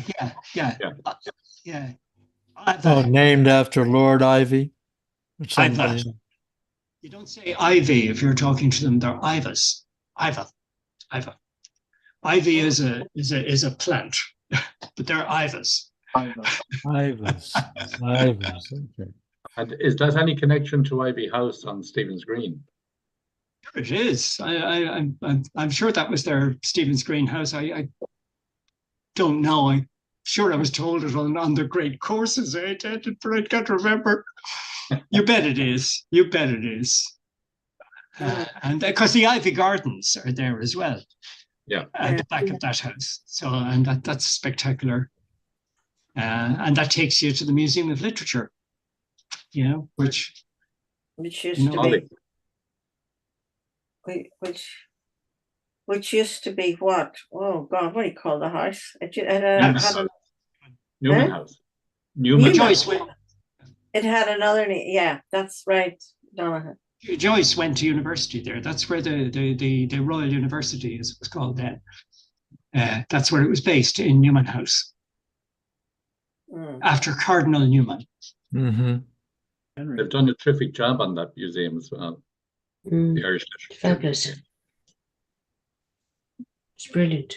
Oh, named after Lord Ivy or something. You don't say Ivy if you're talking to them. They're Ivas. Iva. Ivy is a plant, but they're Ivas. Ivas. Okay. And is that any connection to Ivy House on Stephen's Green? It is. I'm sure that was their Stephen's Green house. I don't know. I'm sure I was told it on the great courses I attended, but I can't remember. You bet it is. And because the Ivy Gardens are there as well. Yeah. At the back of that house. So, and that's spectacular. And that takes you to the Museum of Literature, which used to be, which used to be what? Oh God, what do you call the house? Newman House. Newman Joyce. It had another name. Yeah, that's right, Donovan. Joyce went to university there. That's where the Royal University was called then. That's where it was based, in Newman House. After Cardinal Newman. Mm-hmm. They've done a terrific job on that museum as well. The Irish Literature. Fabulous. It's brilliant.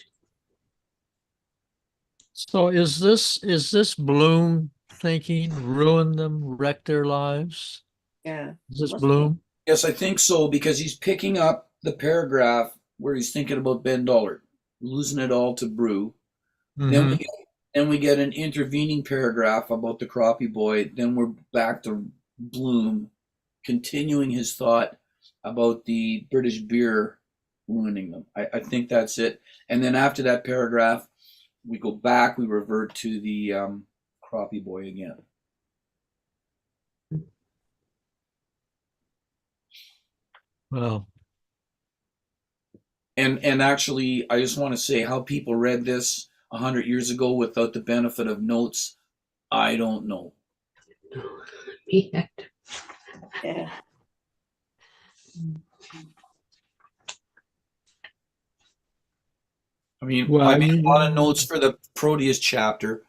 So is this Bloom thinking ruin them, wreck their lives? Yeah. Is this Bloom? Yes, I think so, because he's picking up the paragraph where he's thinking about Ben Dollard, losing it all to Brew. Mm-hmm. Then we get an intervening paragraph about the crappie boy. Then we're back to Bloom, continuing his thought about the British beer ruining them. I think that's it. And then after that paragraph, we go back, we revert to the crappie boy again. Well, and actually, I just want to say how people read this 100 years ago without the benefit of notes. I don't know. Yeah. Yeah. I mean, well, I made a lot of notes for the Proteus chapter,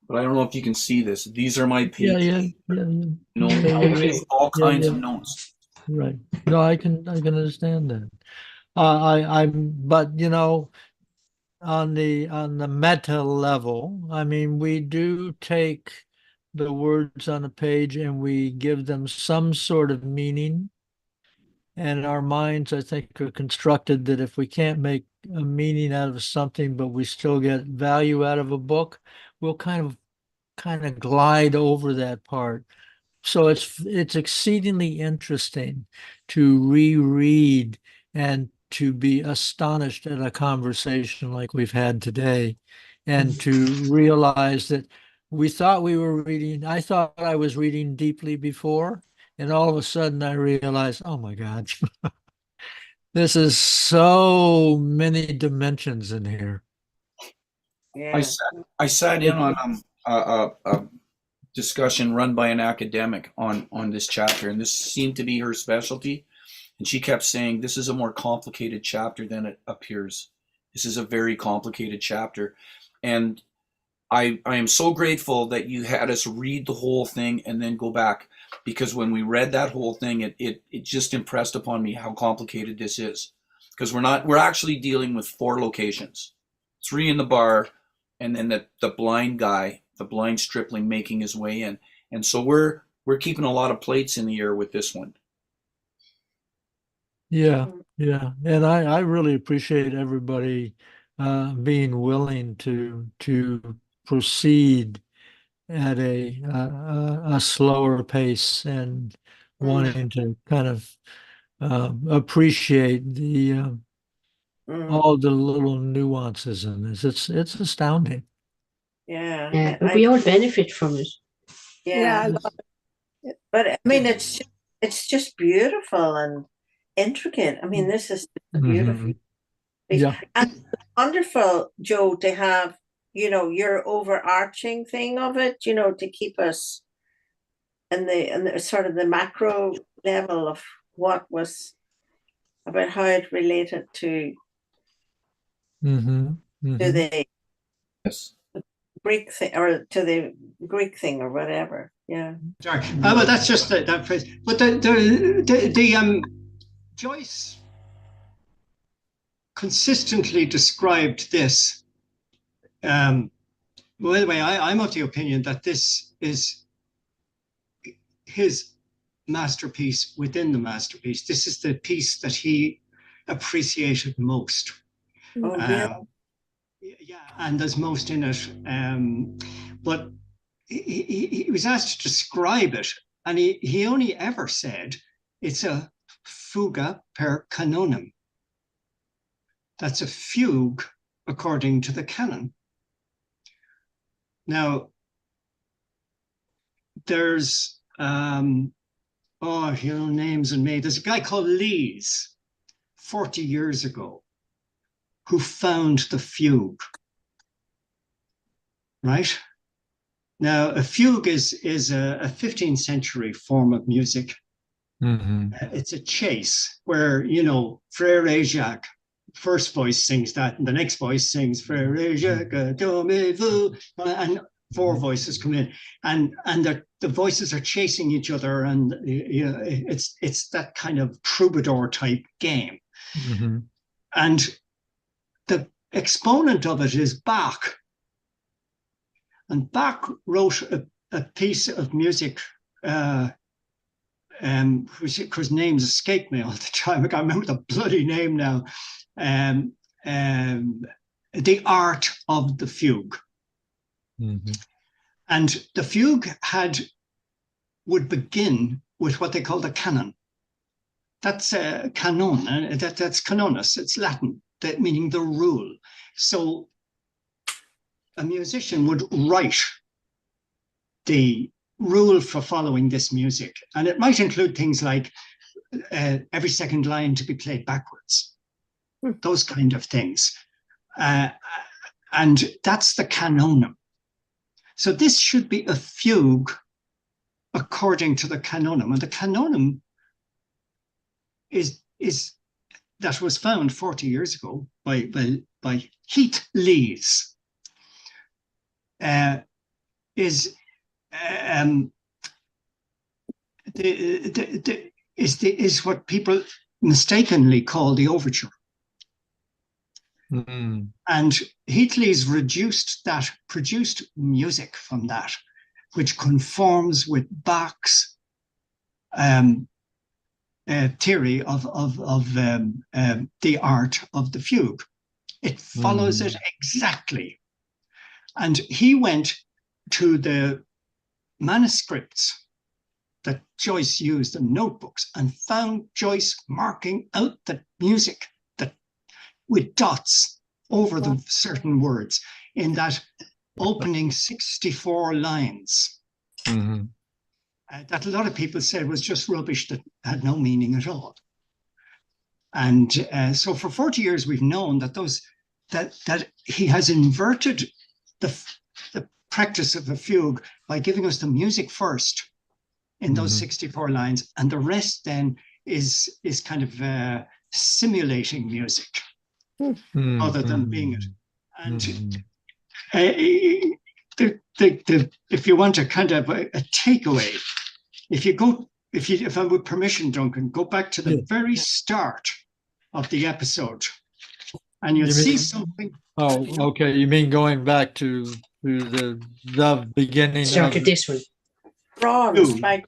but I don't know if you can see this. These are my pages. Yeah. You know, I made all kinds of notes. Right. No, I can understand that. But on the meta level, I mean, we do take the words on a page and we give them some sort of meaning. And our minds, I think, are constructed that if we can't make a meaning out of something, but we still get value out of a book, we'll kind of glide over that part. So it's exceedingly interesting to reread and to be astonished at a conversation like we've had today, and to realize that we thought we were reading, I thought I was reading deeply before, and all of a sudden I realized, oh my God, this is so many dimensions in here. Yeah. I sat in on a discussion run by an academic on this chapter, and this seemed to be her specialty. And she kept saying, this is a more complicated chapter than it appears. This is a very complicated chapter. And I am so grateful that you had us read the whole thing and then go back, because when we read that whole thing, it just impressed upon me how complicated this is. Because we're actually dealing with 4 locations, 3 in the bar, and then the blind guy, the blind stripling making his way in. And so we're keeping a lot of plates in the air with this one. Yeah, yeah. And I really appreciate everybody being willing to proceed at a slower pace, and wanting to kind of appreciate the all the little nuances in this. It's astounding. Yeah. Yeah, but we all benefit from it. Yeah, I Yeah. love it. But I mean, it's just beautiful and intricate. I mean, this is a beautiful Mhm. piece. Yeah. And wonderful, Joe, to have, your overarching thing of it, to keep us in the sort of the macro level of what was about how it related to Hmm. to the Yes. Greek thing, or to the Greek thing, or whatever. Yeah. Sorry. Well, that's just that phrase. But the Joyce consistently described this. By the way, I'm of the opinion that this is his masterpiece within the masterpiece. This is the piece that he appreciated most. Oh, really? Yeah, and there's most in it. But he was asked to describe it, and he only ever said it's a fuga per canonum. That's a fugue according to the canon. Now, there's names and me. There's a guy called Lees 40 years ago who found the fugue. Right? Now, a fugue is a 15th century form of music. It's a chase where, Frere Jacques, first voice sings that, and the next voice sings Frere Jacques, dormez-vous, and 4 voices come in, and the voices are chasing each other, and it's that kind of troubadour type game. And the exponent of it is Bach. And Bach wrote a piece of music, whose names escape me all the time. I can't remember the bloody name now. The Art of the Fugue. And the fugue would begin with what they call the canon. That's canon, that's canonus, it's Latin, that meaning the rule. So a musician would write the rule for following this music. And it might include things like every second line to be played backwards, those kind of things. And that's the canonum. So this should be a fugue according to the canonum. And the canonum is that was found 40 years ago by Heath Lees. Is what people mistakenly call the overture. And Heath Lees produced music from that, which conforms with Bach's theory of the art of the fugue. It follows it exactly. And he went to the manuscripts that Joyce used in notebooks and found Joyce marking out the music that with dots over the certain words in that opening 64 lines. Mm-hmm. That a lot of people said was just rubbish that had no meaning at all. And so for 40 years, we've known that that he has inverted the practice of a fugue by giving us the music first in those 64 lines, and the rest then is kind of simulating music other than being it. And if you want a kind of a takeaway, if I with permission, Duncan, go back to the very start of the episode, and you'll see something. Oh, okay. You mean going back to the beginning? Started this one. Bronze by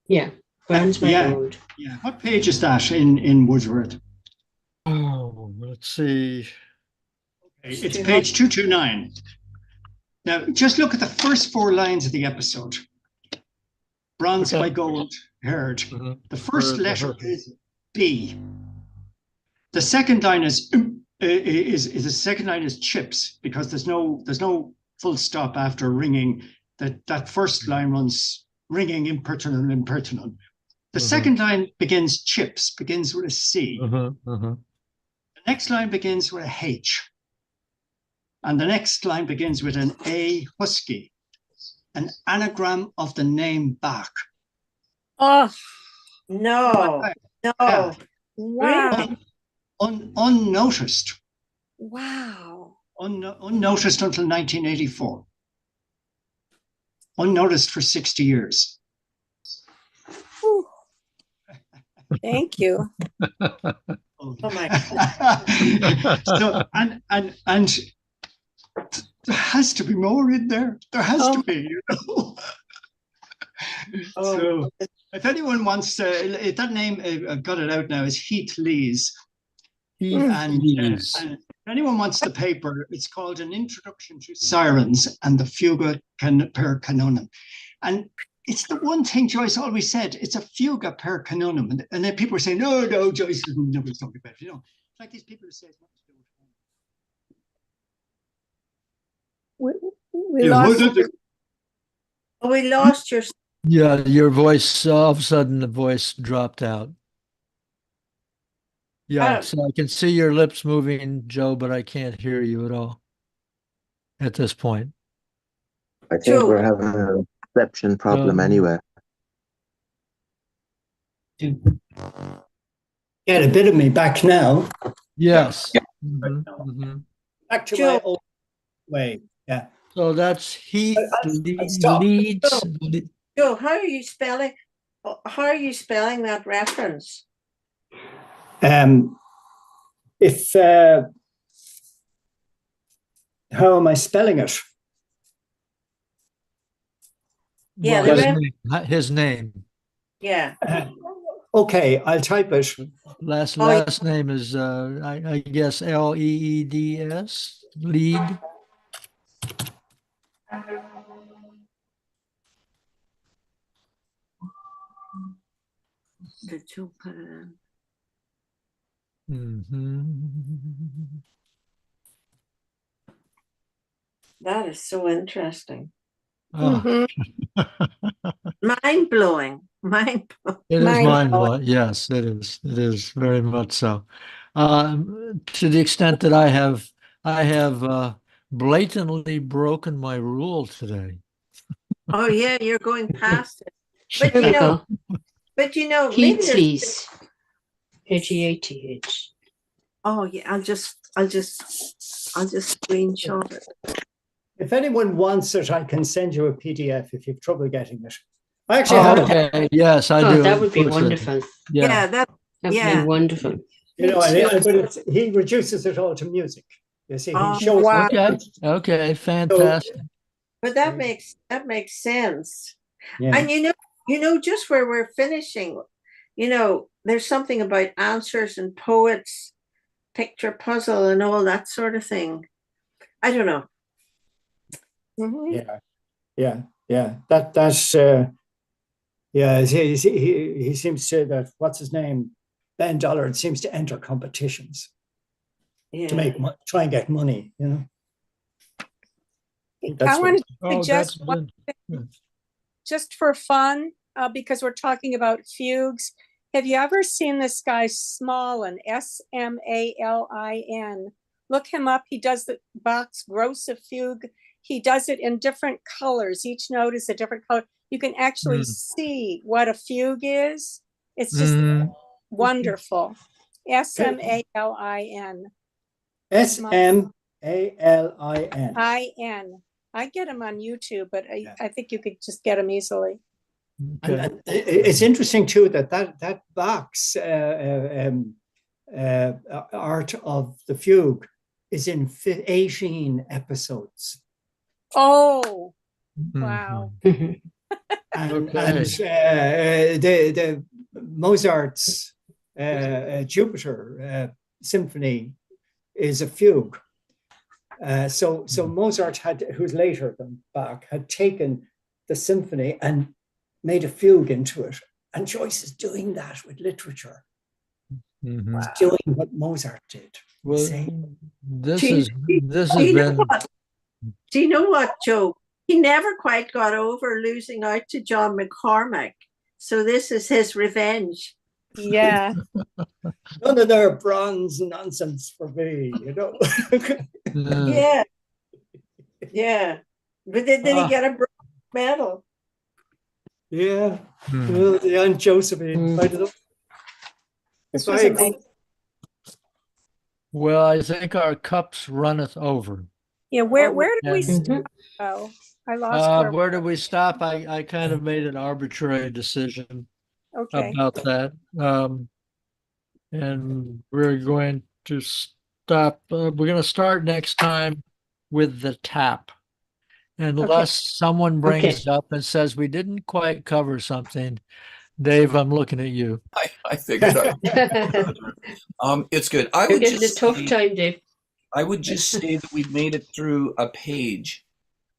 Yeah, Bronze by Gold. Yeah. What page is that in Wordsworth? Oh, let's see. It's page 229. Now, just look at the first 4 lines of the episode. Bronze by gold, heard. The first letter is B. The second line is the second line is chips, because there's no full stop after ringing. That first line runs ringing impertinent. The second line begins chips, begins with a C. The next line begins with a H. And the next line begins with an A husky, an anagram of the name Bach. Oh, no. Wow. Unnoticed. Wow. Unnoticed until 1984. Unnoticed for 60 years. Whew. Thank you. Oh my God. So, and there has to be more in there. There has to be, you know. So if anyone wants to, that name, I've got it out now, is Heath Lees. And if anyone wants the paper, it's called An Introduction to Sirens and the Fuga per Canonum. And it's the one thing Joyce always said, it's a fuga per canonum. And then people were saying, no, Joyce doesn't know what he's talking about. You know, it's like these people who say it's not to do with we lost your. Yeah, your voice, all of a sudden the voice dropped out. Yeah, so I can see your lips moving, Joe, but I can't hear you at all at this point. I think we're having a reception problem anyway. Get a bit of me back now. Yes. Back to my old way. Yeah. So that's Heath Leeds. Joe, how are you spelling that reference? How am I spelling it? Yeah, well, his name. Yeah. Okay, I'll type it. Last name is I guess Leeds. Lead. The Chopin. That is so interesting. Oh. Mind blowing. It is mind blowing. Yes, it is. It is very much so. To the extent that I have blatantly broken my rule today. Oh yeah, you're going past it. But you know, Heath Lees. H-E-A-T-H. Oh yeah, I'll just screenshot it. If anyone wants it, I can send you a PDF if you've trouble getting it. I actually have it. Yes, I do. That would be wonderful. That would be wonderful. You know, but he reduces it all to music. You see, he shows. Wow. Okay, fantastic. But that makes sense. Yeah. And you know, just where we're finishing, you know, there's something about answers and poets, picture puzzle, and all that sort of thing. I don't know. Yeah. That's he seems to that. What's his name? Ben Dollard seems to enter competitions Yeah. to try and get money. You know. I want to Oh, suggest that's one good. thing, just for fun, because we're talking about fugues. Have you ever seen this guy Smolin, Smalin? Look him up. He does the Bach's Grosse Fugue. He does it in different colors. Each note is a different color. You can actually see what a fugue is. It's just wonderful. Smalin. Smalin. I get them on YouTube, but I think you could just get them easily. Okay. And it's interesting too that Bach's art of the fugue is in 18 episodes. Oh, wow. Okay. And the Mozart's Jupiter symphony is a fugue. So Mozart who's later than Bach, had taken the symphony and made a fugue into it. And Joyce is doing that with literature. Mhm. He's doing what Mozart did. Well, See? this Do has you know been what? Do you know what, Joe? He never quite got over losing out to John McCormack. So this is his revenge. Yeah. None of their bronze nonsense for me, you know. Yeah. Yeah. But did he get a bronze medal? Yeah. Well, the Aunt Josephine. I don't know. This was amazing. Well, I think our cups runneth over. Yeah, where did we And, stop? Oh, I lost where did we stop? I kind of made an arbitrary decision Okay. about that. And we're going to stop. We're going to start next time with the tap. Unless someone brings it up and says we didn't quite cover something. Dave, I'm looking at you. I figured out. It's good. You're getting a tough time, Dave. I would just say that we made it through a page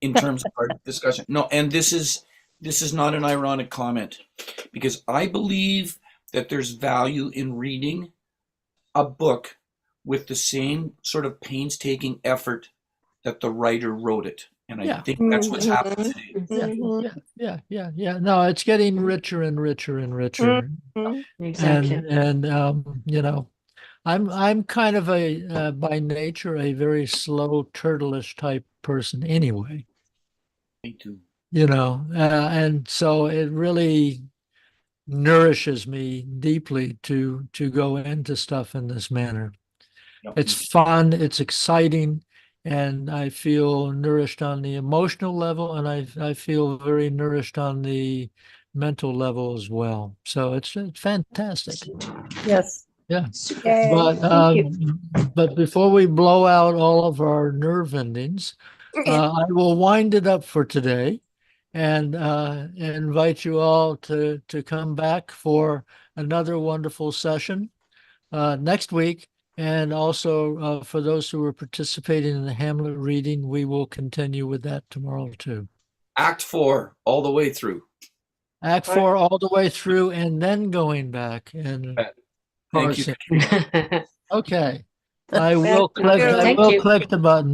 in terms of our discussion. No, and this is not an ironic comment, because I believe that there's value in reading a book with the same sort of painstaking effort that the writer wrote it. And I think that's what's happened today. Yeah. No, it's getting richer and richer and richer. Exactly. And you know, I'm kind of a by nature a very slow turtleish type person anyway. Me too. You know, and so it really nourishes me deeply to go into stuff in this manner. Yep. It's fun, it's exciting, and I feel nourished on the emotional level, and I feel very nourished on the mental level as well. So it's fantastic. Yes. Yeah. Yay. But before we blow out all of our nerve endings, I will wind it up for today and invite you all to come back for another wonderful session next week. And also for those who are participating in the Hamlet reading, we will continue with that tomorrow too. Act 4 all the way through. Act 4 all the way through, and then going back and Thank you. parsing. Okay. I will click the button.